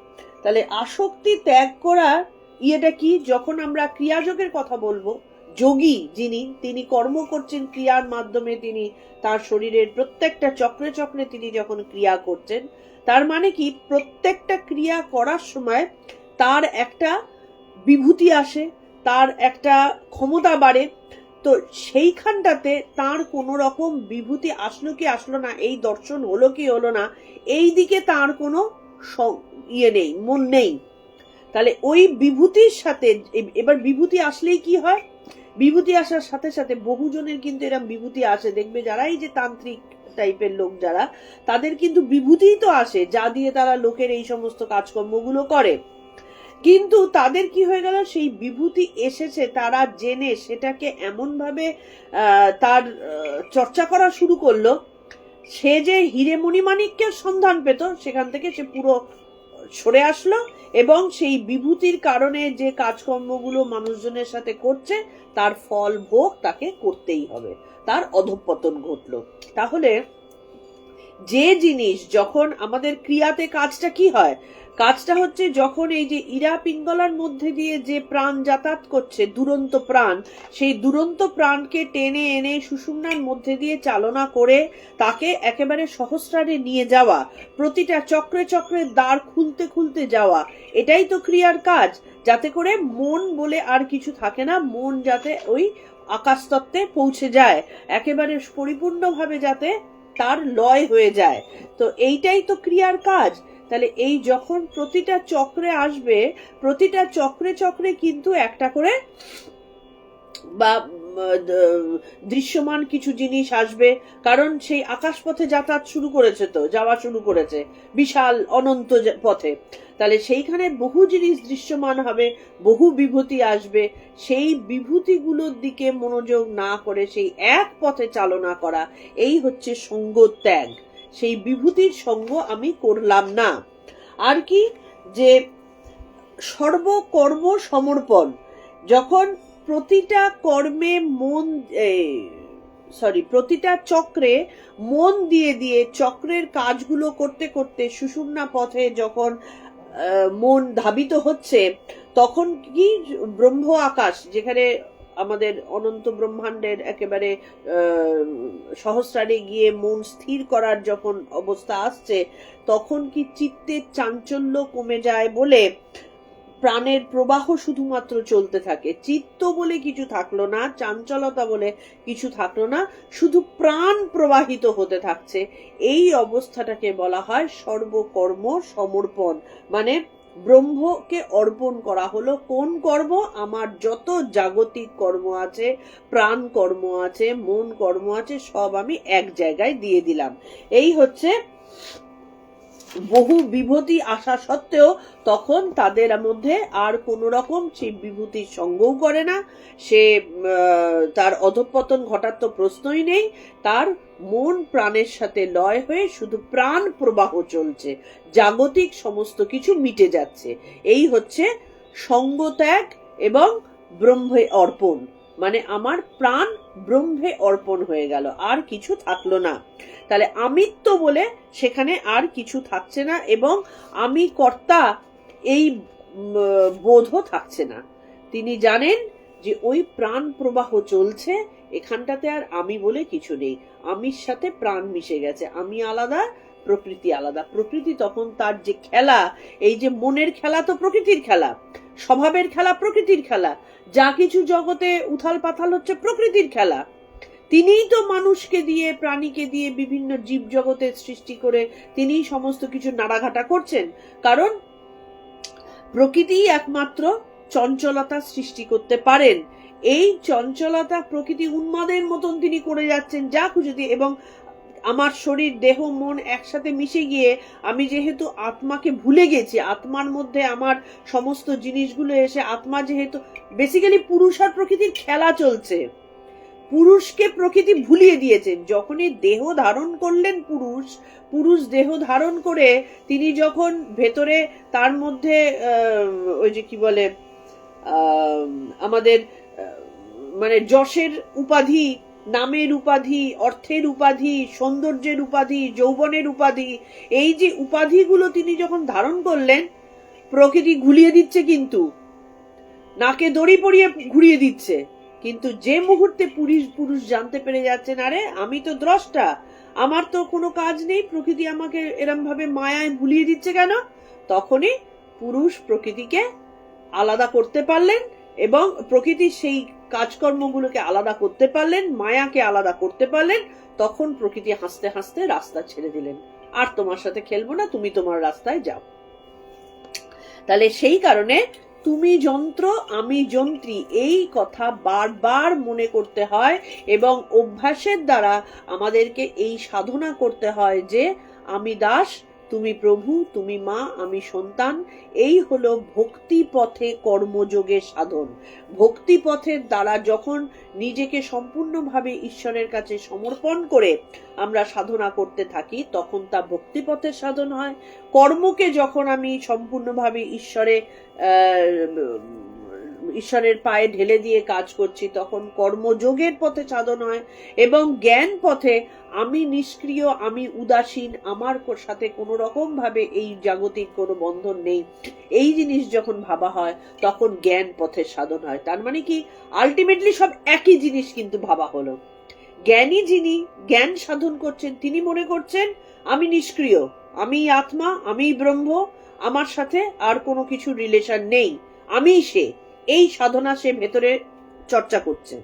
তাহলে আসক্তি ত্যাগ করার ইয়েটা কি, যখন আমরা ক্রিয়াযোগের কথা বলবো, যোগী যিনি, তিনি কর্ম করছেন ক্রিয়ার মাধ্যমে, তিনি তার শরীরের প্রত্যেকটা চক্রে চক্রে তিনি যখন ক্রিয়া করছেন, তার মানে কি, প্রত্যেকটা ক্রিয়া করার সময় তার একটা বিভূতি আসে, তার একটা ক্ষমতা বাড়ে। তো সেইখানটাতে তার কোন রকম বিভূতি আসলো কি আসলো না, এই দর্শন হলো কি হলো না, এই দিকে তার কোনো ইয়ে নেই, মন নেই। তাহলে ওই বিভূতির সাথে, এবার বিভূতি আসলেই কি হয়, বিভূতি আসার সাথে সাথে বহুজনের কিন্তু এরকম বিভূতি আসে, দেখবে যারা এই যে তান্ত্রিক টাইপের লোক যারা, তাদের কিন্তু বিভূতিই তো আসে, যা দিয়ে তারা লোকের এই সমস্ত কাজকর্মগুলো করে। কিন্তু তাদের কি হয়ে গেল, সেই বিভূতি এসেছে, তারা জেনে সেটাকে এমন ভাবে তার চর্চা করা শুরু করলো, সে যে হিরে মণিমাণিক্যের সন্ধান পেত, সেখান থেকে সে পুরো সরে আসলো, এবং সেই বিভূতির কারণে যে কাজকর্মগুলো মানুষজনের সাথে করছে, তার ফল ভোগ তাকে করতেই হবে, তার অধঃপতন ঘটলো। তাহলে যে জিনিস, যখন আমাদের ক্রিয়াতে কাজটা কি হয়, কাজটা হচ্ছে যখন এই যে ইরা পিঙ্গলার মধ্যে দিয়ে যে প্রাণ যাতায়াত করছে, দুরন্ত প্রাণ, সেই দুরন্ত প্রাণকে টেনে এনে সুষুম্নার মধ্যে দিয়ে চালনা করে তাকে একেবারে সহস্রারে নিয়ে যাওয়া, প্রতিটা চক্রে চক্রে দ্বার খুলতে খুলতে যাওয়া, এটাই তো ক্রিয়ার কাজ। যাতে করে মন বলে আর কিছু থাকে না, মন যাতে ওই আকাশতত্ত্বে পৌঁছে যায়, একেবারে পরিপূর্ণভাবে যাতে তার লয় হয়ে যায়। তো এইটাই তো ক্রিয়ার কাজ। তাহলে এই যখন প্রতিটা চক্রে আসবে, প্রতিটা চক্রে চক্রে কিন্তু একটা করে বা দৃশ্যমান কিছু জিনিস আসবে, কারণ সেই আকাশ পথে যাতায়াত শুরু করেছে, তো যাওয়া শুরু করেছে বিশাল অনন্ত পথে। তাহলে সেইখানে বহু জিনিস দৃশ্যমান হবে, বহু বিভূতি আসবে, সেই বিভূতিগুলোর দিকে মনোযোগ না করে সেই এক পথে চালনা করা, এই হচ্ছে সঙ্গ ত্যাগ। সেই বিভূতির সঙ্গ আমি করলাম না। আর কি, যে সর্বকর্ম সমর্পণ, যখন প্রতিটা কর্মে প্রতিটা চক্রে মন দিয়ে দিয়ে চক্রের কাজগুলো করতে করতে সুষুম্না পথে যখন মন ধাবিত হচ্ছে, তখন কি ব্রহ্ম আকাশ, যেখানে আমাদের অনন্ত ব্রহ্মাণ্ডের একেবারে সহস্রারে গিয়ে মন স্থির করার যখন অবস্থা আসছে, তখন কি চিত্তের চাঞ্চল্য কমে যায় বলে প্রাণের প্রবাহ শুধুমাত্র চলতে থাকে। চিত্ত বলে কিছু থাকলো না, চাঞ্চলতা বলে কিছু থাকলো না, শুধু প্রাণ প্রবাহিত হতে থাকছে। এই অবস্থাটাকে বলা হয় সর্বকর্ম সমর্পণ। মানে ব্রহ্মকে অর্পণ করা হলো। কোন কর্ম? আমার যত জাগতিক কর্ম আছে, প্রাণ কর্ম আছে, মন কর্ম আছে, সব আমি এক জায়গায় দিয়ে দিলাম। এই হচ্ছে বহু বিভূতি আসা সত্ত্বেও তখন তাদের মধ্যে আর কোন রকম সেই বিভূতির সঙ্গও করে না, সে তার অধঃপতন ঘটার তো প্রশ্নই নেই। তার মন প্রাণের সাথে লয় হয়ে শুধু প্রাণ প্রবাহ চলছে, জাগতিক সমস্ত কিছু মিটে যাচ্ছে। এই হচ্ছে সঙ্গত্যাগ এবং ব্রহ্মে অর্পণ। মানে আমার প্রাণ ব্রহ্মে অর্পণ হয়ে গেল, আর কিছু থাকলো না। তাহলে আমিত্ব বলে সেখানে আর কিছু থাকছে না, এবং আমি কর্তা এই বোধও থাকছে না। তিনি জানেন যে ওই প্রাণ প্রবাহ চলছে, এখানটাতে আর আমি বলে কিছু নেই। আমির সাথে প্রাণ মিশে গেছে, আমি আলাদা, প্রকৃতি আলাদা। প্রকৃতি তখন তার যে খেলা, এই যে মনের খেলা তো প্রকৃতির খেলা, স্বভাবের খেলা প্রকৃতির খেলা, যা কিছু জগতে উথাল পাথাল হচ্ছে প্রকৃতির খেলা। তিনিই তো মানুষকে দিয়ে, প্রাণীকে দিয়ে, বিভিন্ন জীব জগতের সৃষ্টি করে তিনিই সমস্ত কিছু নাড়াঘাটা করছেন। কারণ প্রকৃতিই একমাত্র চঞ্চলতা সৃষ্টি করতে পারেন। এই চঞ্চলতা প্রকৃতি উন্মাদের মতন তিনি করে যাচ্ছেন যা খুশি দিয়ে। এবং আমার শরীর, দেহ, মন একসাথে মিশে গিয়ে আমি যেহেতু আত্মাকে ভুলে গেছি, আত্মার মধ্যে আমার সমস্ত জিনিসগুলো এসে, আত্মা যেহেতু বেসিক্যালি পুরুষ আর প্রকৃতির খেলা চলছে, পুরুষকে প্রকৃতি ভুলিয়ে দিয়েছেন। যখনই দেহ ধারণ করলেন পুরুষ দেহ ধারণ করে তিনি যখন ভেতরে তার মধ্যে ওই যে কি বলে আমাদের মানে যশের উপাধি, নামের উপাধি, অর্থের উপাধি, সৌন্দর্যের উপাধি, যৌবনের উপাধি, এই যে উপাধিগুলো তিনি যখন ধারণ করলেন, প্রকৃতি ঘুরিয়ে দিচ্ছে, কিন্তু নাকে দড়ি পরিয়ে ঘুরিয়ে দিচ্ছে। কিন্তু যে মুহূর্তে পুরুষ জানতে পেরে যাচ্ছেন, আরে আমি তো দ্রষ্টা, আমার তো কোনো কাজ নেই, প্রকৃতি আমাকে এরম ভাবে মায়ায় ভুলিয়ে দিচ্ছে কেন, তখনই পুরুষ প্রকৃতিকে আলাদা করতে পারলেন এবং প্রকৃতির সেই কাজকর্মগুলোকে আলাদা করতে পারলেন, মায়াকে আলাদা করতে পারলেন। তখন প্রকৃতি হাসতে হাসতে রাস্তা ছেড়ে দিলেন, আর তোমার সাথে খেলবো না, তুমি তোমার রাস্তায় যাও। তাহলে সেই কারণে তুমি যন্ত্র, আমি যন্ত্রী, এই কথা বারবার মনে করতে হয় এবং অভ্যাসের দ্বারা আমাদেরকে এই সাধনা করতে হয় যে আমি দাস, তুমি প্রভু, তুমি মা, আমি সন্তান। এই হলো ভক্তি পথে কর্মযোগের সাধন। ভক্তি পথের দ্বারা যখন নিজেকে সম্পূর্ণভাবে ঈশ্বরের কাছে সমর্পণ করে আমরা সাধনা করতে থাকি, তখন তা ভক্তি পথের সাধন হয়। কর্মকে যখন আমি সম্পূর্ণভাবে ঈশ্বরের পায়ে ঢেলে দিয়ে কাজ করছি, তখন কর্মযোগের পথে সাধন হয়। এবং জ্ঞান পথে আমি নিষ্ক্রিয়, আমি উদাসীন, আমার সাথে কোনো রকম ভাবে এই জাগতিক কোনো বন্ধন নেই, এই জিনিস যখন ভাবা হয়, তখন জ্ঞান পথের সাধন হয়। তার মানে কি, আলটিমেটলি সব একই জিনিস কিন্তু ভাবা হলো। জ্ঞানী যিনি জ্ঞান সাধন করছেন, তিনি মনে করছেন আমি নিষ্ক্রিয়, আমি আত্মা, আমি ব্রহ্ম, আমার সাথে আর কোনো কিছু রিলেশন নেই, আমি সে। এই সাধনা সে ভেতরে চর্চা করছে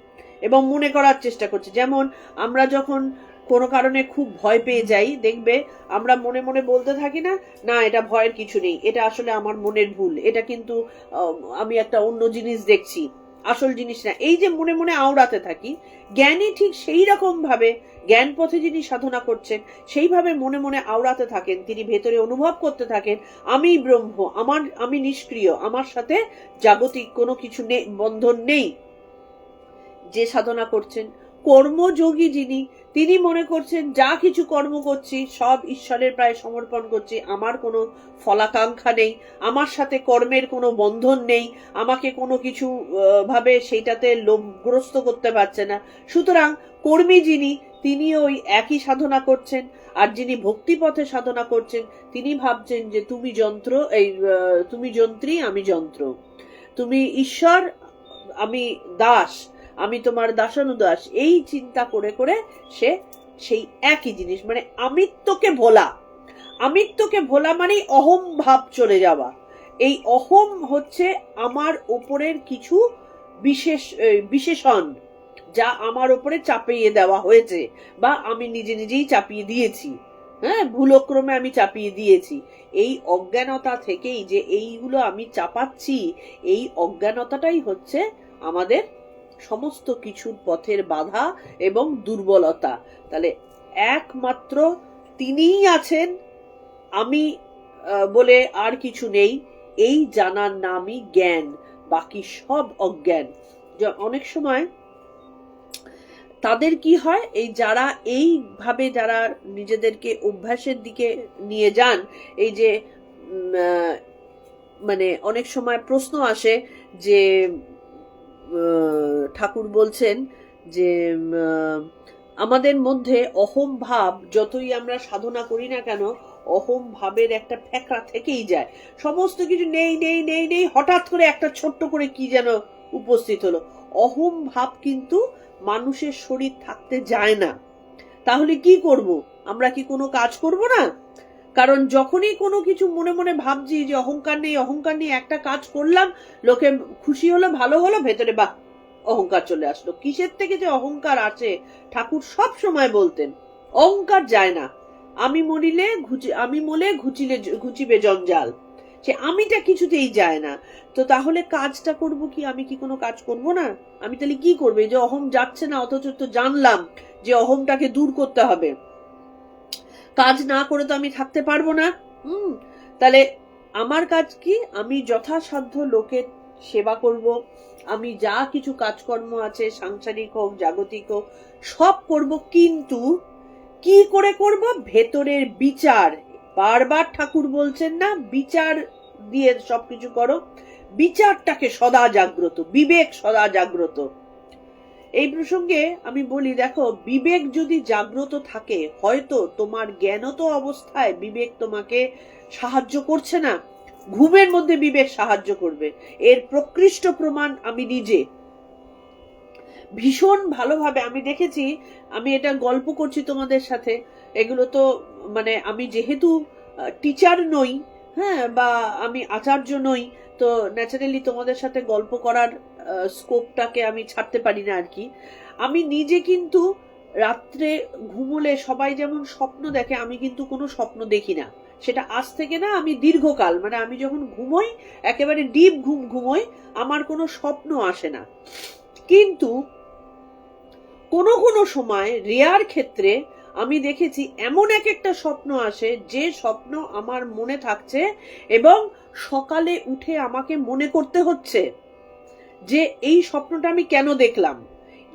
এবং মনে করার চেষ্টা করছে। যেমন আমরা যখন কোনো কারণে খুব ভয় পেয়ে যাই, দেখবে আমরা মনে মনে বলতে থাকি না, না এটা ভয়ের কিছু নেই, এটা আসলে আমার মনের ভুল, এটা কিন্তু আমি একটা অন্য জিনিস দেখছি, আসল জিনিস না। এই যে মনে মনে আওড়াতে থাকি, জ্ঞানী ঠিক সেই রকম ভাবে, জ্ঞান পথে যিনি সাধনা করছেন সেইভাবে মনে মনে আওড়াতে থাকেন। তিনি ভেতরে অনুভব করতে থাকেন আমি ব্রহ্ম, আমি নিষ্ক্রিয়, আমার সাথে জাগতিক কোনো কিছু বন্ধন নেই। যে সাধনা করছেন কর্মযোগী যিনি, তিনি মনে করছেন যা কিছু কর্ম করছি সব ঈশ্বরের প্রায় সমর্পণ করছি, আমার কোনো ফলাকাঙ্ক্ষা নেই, আমার সাথে কর্মের কোনো বন্ধন নেই, আমাকে কোনো কিছু ভাবে সেইটাতে লোভগ্রস্ত করতে পারছে না। সুতরাং কর্মী যিনি, তিনি ওই একই সাধনা করছেন, আর যিনি ভক্তিপথে সাধনা করছেন তিনি ভাবছেন যে তুমি যন্ত্র, তুমি যন্ত্রী আমি যন্ত্র, তুমি ঈশ্বর আমি দাস, আমি তোমার দাসানুদাস। এই চিন্তা করে করে সে সেই একই জিনিস, মানে আমিত্বকে ভোলা। আমিত্বকে ভোলা মানে অহম ভাব চলে যাওয়া। এই অহম হচ্ছে আমার ওপরের কিছু বিশেষণ, যা আমার ওপরে চাপিয়ে দেওয়া হয়েছে, বা আমি নিজে নিজেই চাপিয়ে দিয়েছি, হ্যাঁ, ভুলক্রমে আমি চাপিয়ে দিয়েছি। এই অজ্ঞানতা থেকেই যে এইগুলো আমি চাপাচ্ছি, এই অজ্ঞানতাটাই হচ্ছে আমাদের সমস্ত কিছুর পথের বাধা এবং দুর্বলতা। তাহলে একমাত্র তিনিই আছেন, আমি বলে আর কিছু নেই, এই জানার নামই জ্ঞান, বাকি সব অজ্ঞান। অনেক সময় তাদের কি হয়, এই যারা এইভাবে যারা নিজেদেরকে অভ্যাসের দিকে নিয়ে যান, এই যে মানে অনেক সময় প্রশ্ন আসে যে ঠাকুর বলছেন যে আমাদের মধ্যে অহম ভাব যতই আমরা সাধনা করি না কেন, অহম ভাবের একটা ফ্যাকড়া থেকেই যায়। সমস্ত কিছু নেই নেই নেই নেই, হঠাৎ করে একটা ছোট্ট করে কি যেন উপস্থিত হলো। অহম ভাব কিন্তু মানুষের শরীর থাকতে যায় না। তাহলে কি করব? আমরা কি কোনো কাজ করব না? কারণ যখনই কোনো কিছু মনে মনে ভাবছি যে অহংকার নেই অহংকার নেই, একটা কাজ করলাম, লোকে খুশি হলো, ভালো হলো, ভেতরে বাহ অহংকার চলে আসলো। কিসের থেকে যে অহংকার আছে, ঠাকুর সব সময় বলতেন অহংকার যায় না। আমি মলে ঘুচিবে জঞ্জাল, সে আমিটা কিছুতেই যায় না। তো তাহলে কাজটা করব কি? আমি কি কোনো কাজ করব না? আমি তাহলে কি করবে? যে অহম যাচ্ছে না, অথচ তো জানলাম যে অহমটাকে দূর করতে হবে, কাজ না করে তো আমি থাকতে পারবো না। তাহলে আমার কাজ কি? আমি যথাসাধ্য লোকের সেবা করব, আমি যা কিছু কাজকর্ম আছে সাংসারিক হোক জাগতিক হোক সব করব, কিন্তু কি করে করব? ভেতরের বিচার। বারবার ঠাকুর বলছেন না, বিচার দিয়ে সবকিছু করো, বিচারটাকে সদা জাগ্রত, বিবেক সদা জাগ্রত। এই প্রসঙ্গে আমি বলি, দেখো, বিবেক যদি জাগ্রত থাকে, হয়তো তোমার জ্ঞানত অবস্থায় বিবেক তোমাকে সাহায্য করছে না, ঘুমের মধ্যে বিবেক সাহায্য করবে। এর প্রকৃষ্ট প্রমাণ আমি নিজে ভীষণ ভালোভাবে আমি দেখেছি। আমি এটা গল্প করছি তোমাদের সাথে, এগুলো তো মানে আমি যেহেতু টিচার নই, হ্যাঁ, বা আমি আচার্য নই, তো ন্যাচারালি তোমাদের সাথে গল্প করার স্কোপটাকে আমি ছাড়তে পারি না আর কি। আমি নিজে কিন্তু রাত্রে ঘুমোলে সবাই যেমন স্বপ্ন দেখে, আমি কিন্তু কোনো স্বপ্ন দেখি না। সেটা আজ থেকে না, আমি দীর্ঘকাল, মানে আমি যখন ঘুমোই একেবারে ডিপ ঘুমোই, আমার কোনো স্বপ্ন আসে না। কিন্তু কোনো কোনো সময় রেয়ার ক্ষেত্রে আমি দেখেছি এমন একটা স্বপ্ন আসে, যে স্বপ্ন আমার মনে থাকছে এবং সকালে উঠে আমাকে মনে করতে হচ্ছে যে এই স্বপ্নটা আমি কেন দেখলাম।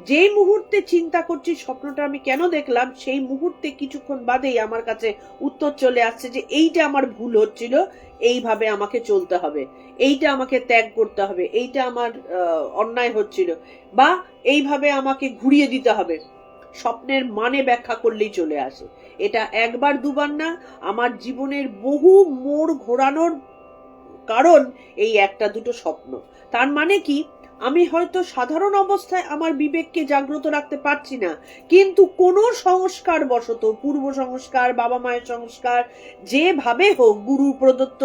যেই মুহূর্তে চিন্তা করছি স্বপ্নটা আমি কেন দেখলাম, সেই মুহূর্তে কিছুক্ষণ বাদেই আমার কাছে উত্তর চলে আসছে যে এইটা আমার ভুল হচ্ছিল, এইভাবে আমাকে চলতে হবে, এইটা আমাকে ত্যাগ করতে হবে, এইটা আমার অন্যায় হচ্ছিল, বা এইভাবে আমাকে ঘুরিয়ে দিতে হবে। স্বপ্নের মানে ব্যাখ্যা করলেই চলে আসে। এটা একবার দুবার না, আমার জীবনের বহু মোড় ঘোরানোর কারণ এই একটা দুটো স্বপ্ন। তার মানে কি, আমি হয়তো সাধারণ অবস্থায় আমার বিবেককে জাগ্রত রাখতে পারছি না, কিন্তু কোনো সংস্কার বশত, পূর্ব সংস্কার, বাবা মায়ের সংস্কার, যেভাবে হোক, গুরু প্রদত্ত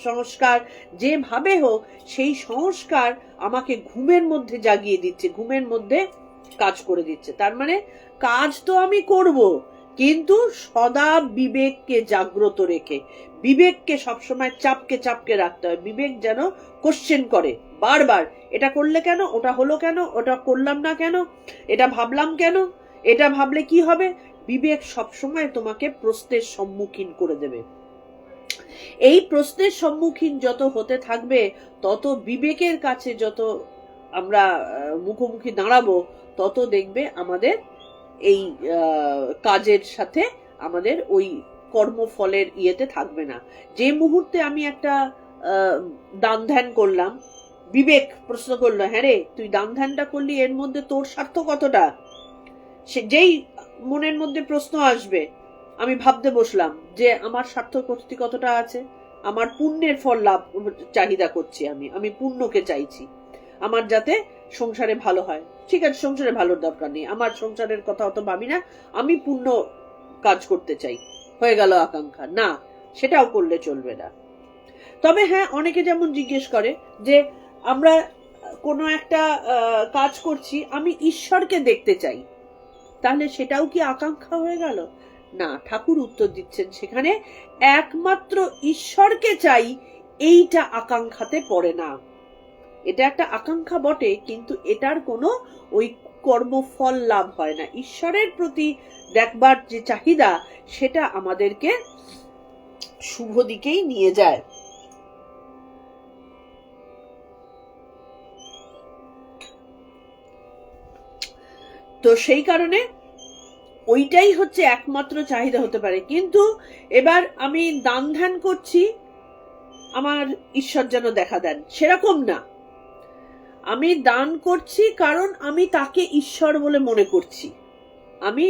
সংস্কার, যেভাবে হোক, সেই সংস্কার আমাকে ঘুমের মধ্যে জাগিয়ে দিচ্ছে, ঘুমের মধ্যে কাজ করে দিচ্ছে। তার মানে কাজ তো আমি করব, কিন্তু সদা বিবেককে জাগ্রত রেখে, বিবেককে সবসময় চাপকে চাপকে রাখতে হয়। বিবেক যেন কোশ্চেন করে বারবার, এটা করলে কেন, ওটা হলো কেন, ওটা করলাম না কেন, এটা ভাবলাম কেন, এটা ভাবলে কি হবে। বিবেক সবসময় তোমাকে প্রশ্নের সম্মুখীন করে দেবে। এই প্রশ্নের সম্মুখীন যত হতে থাকবে, তত বিবেকের কাছে যত আমরা মুখোমুখি দাঁড়াবো, তত দেখবে আমাদের এই কাজের সাথে আমাদের ওই কর্মফলের ইয়েতে থাকবে না। যে মুহূর্তে আমি একটা দান ধ্যান করলাম, বিবেক প্রশ্ন করলো, হ্যাঁ রে তুই দান ধ্যানটা করলি, এর মধ্যে তোর স্বার্থ কতটা? সে যেই মনের মধ্যে প্রশ্ন আসবে, আমি ভাবতে বসলাম যে আমার স্বার্থ কতটা আছে, আমার পুণ্যের ফল লাভ চাহিদা করছি, আমি পুণ্যকে চাইছি, আমার যাতে সংসারে ভালো হয়। ঠিক আছে, সংসারে ভালোর দরকার নেই, আমার সংসারের কথা অত ভাবি না, আমি পুণ্য কাজ করতে চাই, হয়ে গেল আকাঙ্ক্ষা। না, সেটাও করলে চলবে না। তবে হ্যাঁ, অনেকে যেমন জিজ্ঞেস করে যে আমরা কোনো একটা কাজ করছি, আমি ঈশ্বরকে দেখতে চাই, তাহলে সেটাও কি আকাঙ্ক্ষা হয়ে গেল? না, ঠাকুর উত্তর দিচ্ছেন সেখানে, একমাত্র ঈশ্বরকে চাই এইটা আকাঙ্ক্ষাতে পড়ে না। এটা একটা আকাঙ্ক্ষা বটে, কিন্তু এটার কোনো ওই কর্মফল লাভ হয় না। ঈশ্বরের প্রতি দেখবার যে চাহিদা, সেটা আমাদেরকে শুভ দিকেই নিয়ে যায়। তো সেই কারণে ওইটাই হচ্ছে একমাত্র চাহিদা হতে পারে। কিন্তু এবার আমি দান ধ্যান করছি, আমার ঈশ্বর যেন দেখা দেন, সেরকম না। আমি দান করছি কারণ আমি তাকে ঈশ্বর বলে মনে করছি, আমি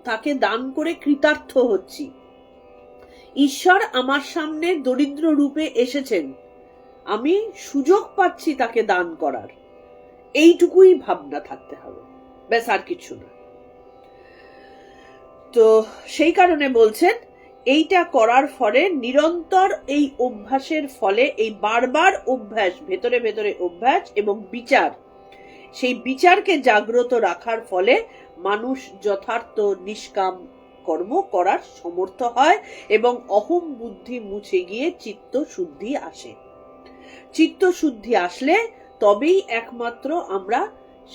তাকে দান করে কৃতার্থ হচ্ছি। ঈশ্বর আমার সামনে দরিদ্র রূপে এসেছেন, আমি সুযোগ পাচ্ছি তাকে দান করার, এইটুকুই ভাবনা থাকতে হবে, ব্যাস, আর কিছু না। তো সেই কারণে বলছেন, এইটা করার ফলে নিরন্তর এই অভ্যাসের ফলে, এই বারবার অভ্যাস, ভেতরে ভেতরে অভ্যাস এবং বিচার, সেই বিচারকে জাগ্রত রাখার ফলে মানুষ যথার্থ নিষ্কাম কর্ম করার সমর্থ হয় এবং অহম বুদ্ধি মুছে গিয়ে চিত্ত শুদ্ধি আসে। চিত্ত শুদ্ধি আসলে তবেই একমাত্র আমরা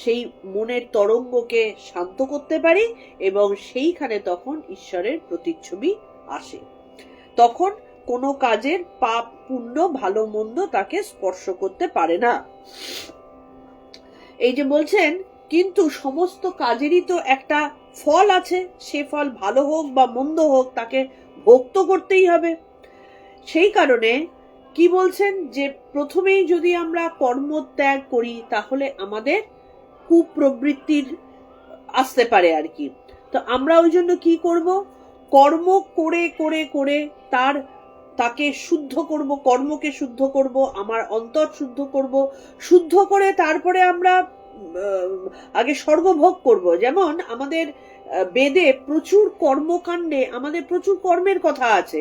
সেই মনের তরঙ্গকে শান্ত করতে পারি এবং সেইখানে তখন ঈশ্বরের প্রতিচ্ছবি আসে। তখন কোনো কাজের পাপ পুণ্য ভালো মন্দ তাকে স্পর্শ করতে পারে না। এই যে বলছেন, কিন্তু সমস্ত কাজেরই তো একটা ফল আছে, সে ফল ভালো হোক বা মন্দ হোক তাকে ভোগ তো করতেই হবে। সেই কারণে কি বলছেন, যে প্রথমেই যদি আমরা কর্মত্যাগ করি তাহলে আমাদের কুপ্রবৃত্তির আসতে পারে আর কি। তো আমরা ওই জন্য কি করব, কর্ম করে করে করে তাকে শুদ্ধ করব, কর্মকে শুদ্ধ করব, আমার অন্তর শুদ্ধ করব, শুদ্ধ করে তারপরে আমরা আগে স্বর্গভোগ করব। যেমন আমাদের বেদে প্রচুর কর্মকাণ্ডে আমাদের প্রচুর কর্মের কথা আছে,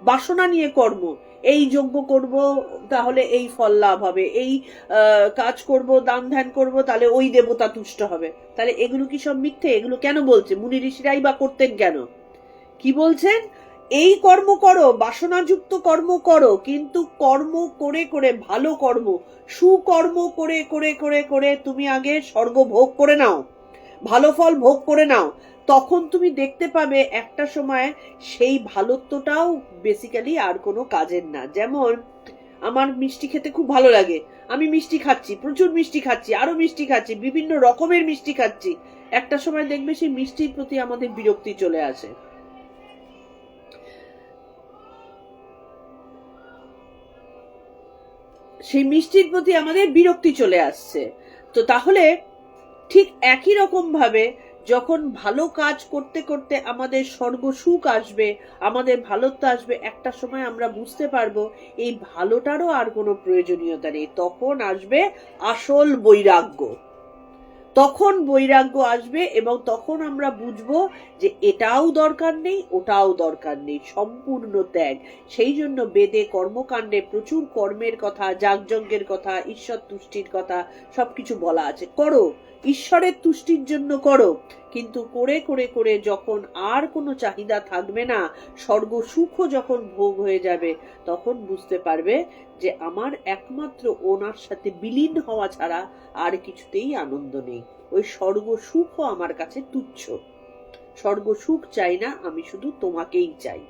বাসনা নিয়ে কর্ম, এই যজ্ঞ করব তাহলে এই ফল লাভ হবে, এই কাজ করব, দান ধ্যান করব তাহলে ওই দেবতা তুষ্ট হবে। তাহলে এগুলো কি সব মিথ্যে? এগুলো কেন বলছে? মুনি ঋষিরাই বা করতেন কেন? কি বলছেন, এই কর্ম করো, বাসনাযুক্ত কর্ম করো, কিন্তু কর্ম করে করে, ভালো কর্ম, সুকর্ম করে করে করে করে তুমি আগে স্বর্গ ভোগ করে নাও, ভালো ফল ভোগ করে নাও, তখন তুমি দেখতে পাবে একটা সময় সেই ভালোত্বটাও বেসিক্যালি আর কোনো কাজের না। যেমন আমার মিষ্টি খেতে খুব ভালো লাগে, আমি মিষ্টি খাচ্ছি, প্রচুর মিষ্টি খাচ্ছি, আরো মিষ্টি খাচ্ছি, বিভিন্ন রকমের মিষ্টি খাচ্ছি, একটা সময় দেখবে সেই মিষ্টির প্রতি আমাদের বিরক্তি চলে আসে। সেই মিষ্টির প্রতি আমাদের বিরক্তি চলে আসছে। তো তাহলে ঠিক একই রকম ভাবে যখন ভালো কাজ করতে করতে আমাদের স্বর্গ সুখ আসবে, আমাদের ভালোত্ব আসবে, একটা সময় আমরা বুঝতে পারবো এই ভালোটারও আর কোনো প্রয়োজনীয়তা নেই। তখন আসবে আসল বৈরাগ্য, তখন বৈরাগ্য আসবে এবং তখন আমরা বুঝবো যে এটাও দরকার নেই, ওটাও দরকার নেই, সম্পূর্ণ ত্যাগ। সেই জন্য বেদে কর্মকাণ্ডে প্রচুর কর্মের কথা, যাগযজ্ঞের কথা, ঈশ্বর তুষ্টির কথা সবকিছু বলা আছে। করো, ঈশ্বরের তুষ্টির জন্য করো, কিন্তু করে করে করে যখন আর কোনো চাহিদা থাকবে না, স্বর্গ সুখও যখন ভোগ হয়ে যাবে, তখন বুঝতে পারবে যে আমার একমাত্র ওনার সাথে বিলীন হওয়া ছাড়া আর কিছুতেই আনন্দ নেই, ওই স্বর্গ সুখও আমার কাছে তুচ্ছ। স্বর্গ সুখ চাই না, আমি শুধু তোমাকেই চাই।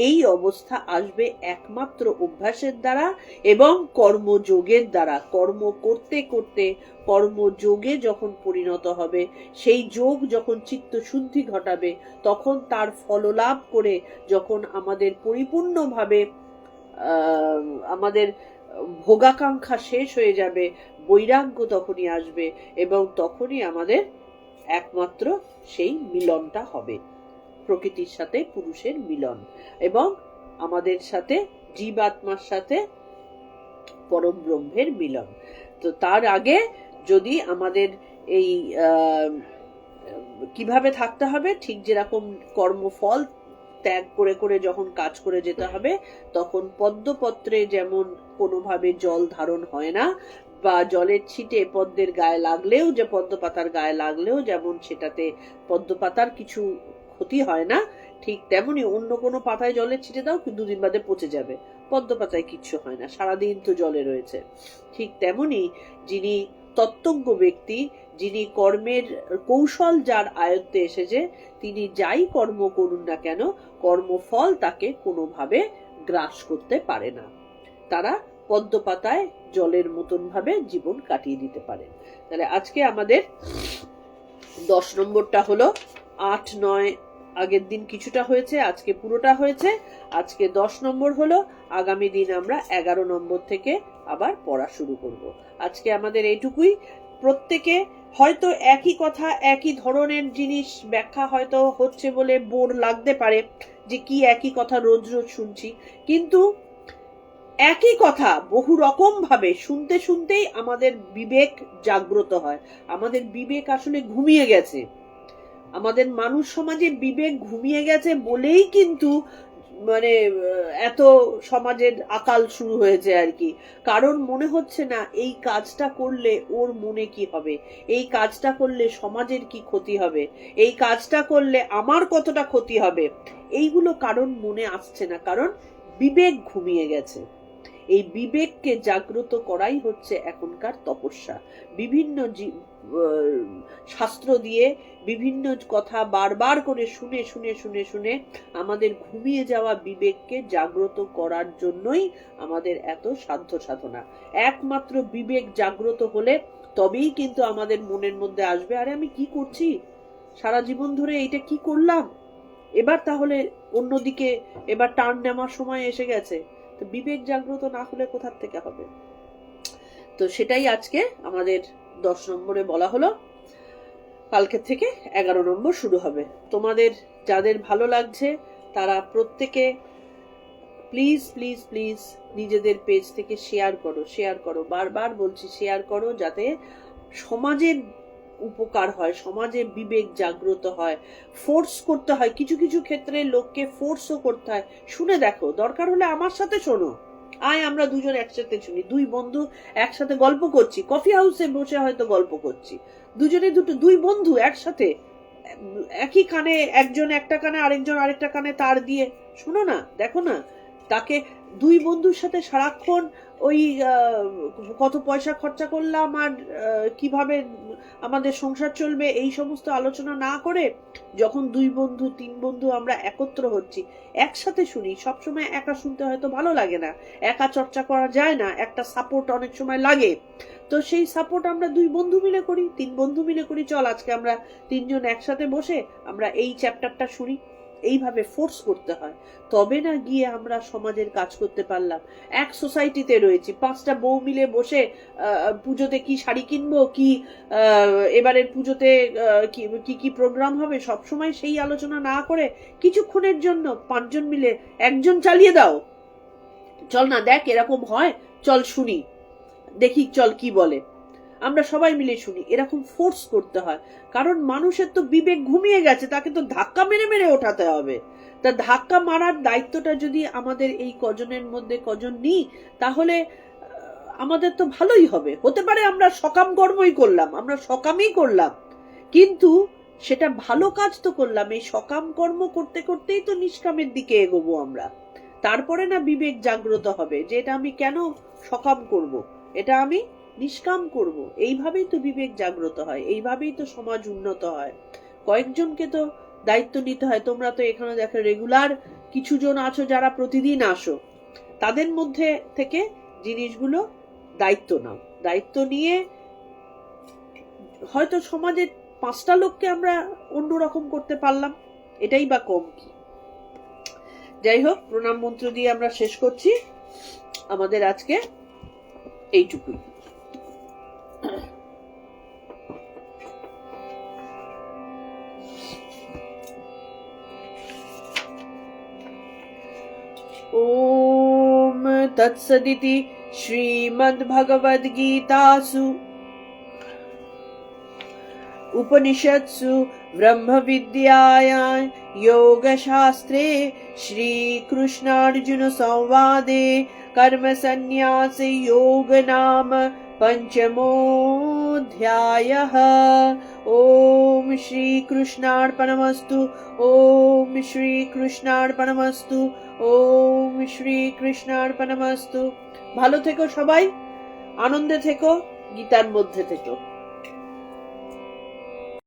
এই অবস্থা আসবে একমাত্র অভ্যাসের দ্বারা এবং কর্মযোগের দ্বারা। কর্ম করতে করতে কর্মযোগে যখন পরিণত হবে, সেই যোগ যখন চিত্ত শুদ্ধি ঘটাবে, তখন তার ফললাভ করে যখন আমাদের পরিপূর্ণভাবে আমাদের ভোগাকাঙ্ক্ষা শেষ হয়ে যাবে, বৈরাগ্য তখনই আসবে এবং তখনই আমাদের একমাত্র সেই মিলনটা হবে, প্রকৃতির সাথে পুরুষের মিলন এবং আমাদের সাথে জীবাত্মার সাথে পরম ব্রহ্মের মিলন। তো তার আগে যদি আমাদের এই কিভাবে থাকতে হবে, ঠিক যেরকম কর্মফল ত্যাগ করে করে যখন কাজ করে যেতে হবে, তখন পদ্মপত্রে যেমন কোনোভাবে জল ধারণ হয় না, বা জলের ছিটে পদ্মের গায়ে লাগলেও, যে পদ্মপাতার গায়ে লাগলেও যেমন সেটাতে পদ্মপাতার কিছু ক্ষতি হয় না, ঠিক তেমনি অন্য কোনো পাতায় জলের ছিটে দাও, কিন্তু 2 দিন বাদে পচে যাবে, পদ্মপাতায় কিচ্ছু হয় না, সারাদিন তো জলে রয়েছে। ঠিক তেমনি যিনি তত্ত্বজ্ঞ ব্যক্তি, যিনি কর্মের কৌশল যার আয়ত্তে এসেছে, তিনি যাই কর্ম করুন না কেন, কর্মফল তাকে কোনোভাবে গ্রাস করতে পারে না। তারা পদ্মপাতায় জলের মতন ভাবে জীবন কাটিয়ে দিতে পারে। তাহলে আজকে আমাদের 10 নম্বরটা হলো 8, 9 আগের দিন কিছুটা হয়েছে, আজকে পুরোটা হয়েছে। আজকে 10 নম্বর হলো, আগামী দিন আমরা 11 নম্বর থেকে আবার পড়া শুরু করব। আজকে আমাদের এইটুকুই। প্রত্যেকে হয়তো একই কথা, একই ধরনের জিনিস ব্যাখ্যা হয়তো হচ্ছে বলে বোর লাগতে পারে, যে কি একই কথা রোজ রোজ শুনছি, কিন্তু একই কথা বহু রকম ভাবে শুনতে শুনতেই আমাদের বিবেক জাগ্রত হয়। আমাদের বিবেক আসলে ঘুমিয়ে গেছে, আমাদের মানুষ সমাজে বিবেক ঘুমিয়ে গেছে বলেই কিন্তু মানে এত সমাজের আকাল শুরু হয়েছে আর কি। কারণ মনে হচ্ছে না এই কাজটা করলে ওর মনে কি হবে, এই কাজটা করলে সমাজের কি ক্ষতি হবে, এই কাজটা করলে আমার কতটা ক্ষতি হবে, এইগুলো কারণ মনে আসছে না, কারণ বিবেক ঘুমিয়ে গেছে। এই বিবেককে জাগ্রত করাই হচ্ছে এখনকার তপস্যা। বিভিন্ন শাস্ত্র দিয়ে বিভিন্ন কথা বারবার করে শুনে শুনে শুনে শুনে আমাদের ঘুমিয়ে যাওয়া বিবেককে জাগ্রত করার জন্যই আমাদের এত সাধ্য সাধনা। একমাত্র বিবেক জাগ্রত হলে তবেই কিন্তু আমাদের মনের মধ্যে আসবে, আরে আমি কি করছি সারা জীবন ধরে, এইটা কি করলাম, এবার তাহলে অন্যদিকে এবার টার্ন নেওয়ার সময় এসে গেছে। তো বিবেক জাগ্রত না হলে কোথার থেকে হবে? তো সেটাই আজকে আমাদের 10 নম্বরে বলা হলো। কালকে থেকে 11 নম্বর শুরু হবে। তোমাদের যাদের ভালো লাগছে তারা প্রত্যেকে প্লিজ প্লিজ প্লিজ নিজেদের পেজ থেকে শেয়ার করো, বারবার বলছি শেয়ার করো, যাতে সমাজের উপকার হয়, সমাজে বিবেক জাগ্রত হয়। ফোর্স করতে হয়, কিছু কিছু ক্ষেত্রে লোককে ফোর্সও করতে হয়। শুনে দেখো, দরকার হলে আমার সাথে শোনো, আয় আমরা দুজন একসাথে শুনি। 2 বন্ধু একসাথে গল্প করছি, কফি হাউসে বসে হয়তো গল্প করছি, দুজনে 2 বন্ধু একসাথে, একই কানে, একজন একটা কানে আরেকজন আরেকটা কানে তার দিয়ে শোনো না, দেখো না, তাকে 2 বন্ধুর সাথে সারাক্ষণ ওই কত পয়সা খরচা করলাম আর কিভাবে আমাদের সংসার চলবে এই সমস্ত আলোচনা না করে, যখন 2 বন্ধু 3 বন্ধু আমরা একত্র হচ্ছি, একসাথে শুনি। সবসময় একা শুনতে হয়তো ভালো লাগে না, একা চর্চা করা যায় না, একটা সাপোর্ট অনেক সময় লাগে। তো সেই সাপোর্ট আমরা 2 বন্ধু মিলে করি, 3 বন্ধু মিলে করি। চল আজকে আমরা 3 জন একসাথে বসে আমরা এই চ্যাপ্টারটা শুনি। এইভাবে ফোর্স করতে হয়, তবে না গিয়ে আমরা সমাজের কাজ করতে পারলাম। এক সোসাইটিতে রয়েছি, 5টা বউ মিলে বসে পুজোতে কি শাড়ি কিনবো, কি এবারের পুজোতে কি কি প্রোগ্রাম হবে, সবসময় সেই আলোচনা না করে কিছুক্ষণের জন্য 5 জন মিলে একজন চালিয়ে দাও, চল না দেখ এরকম হয়, চল শুনি, দেখি চল কি বলে, আমরা সবাই মিলে শুনি। এরকম ফোর্স করতে হয়, কারণ মানুষের তো বিবেক ঘুমিয়ে গেছে, তাকে তো ধাক্কা মেরে মেরে ওঠাতে হবে। তা ধাক্কা মারার দায়িত্বটা যদি আমাদের এই কজনের মধ্যে কজন নিই, তাহলে আমাদের তো ভালোই হবে। হতে পারে আমরা সকাম কর্মই করলাম, আমরা সকামই করলাম, কিন্তু সেটা ভালো কাজ তো করলাম। এই সকাম কর্ম করতে করতেই তো নিষ্কামের দিকে এগোবো আমরা। তারপরে না বিবেক জাগ্রত হবে যে এটা আমি কেন সকাম করব, এটা আমি নিষ্কাম করব। এইভাবেই তো বিবেক জাগ্রত হয়, এইভাবেই তো সমাজ উন্নত হয়। কয়েকজনকে তো দায়িত্ব নিতে হয়। তোমরা তো এখানে দেখো রেগুলার কিছু জন আছো যারা প্রতিদিন আসো, তাদের মধ্যে থেকে জিনিসগুলো দায়িত্ব নাও। দায়িত্ব নিয়ে হয়তো সমাজের 5টা লোককে আমরা অন্যরকম করতে পারলাম, এটাই বা কম কি। যাই হোক, প্রণাম মন্ত্র দিয়ে আমরা শেষ করছি আমাদের আজকে এইটুকুই। ओम तत्सदिति श्रीमद्भगवद्गीतासु उपनिषत्सु ब्रह्मविद्यायां योगशास्त्रे श्रीकृष्णार्जुन संवादे कर्मसन्न्यास योग नाम पंचमोऽध्यायः। ओम श्रीकृष्णार्पणमस्तु। ओम श्रीकृष्णार्पणमस्तु। ओम श्रीकृष्णार्पणमस्तु। ভালো থেকো সবাই, আনন্দে থেকো, গীতার মধ্যে থেকো।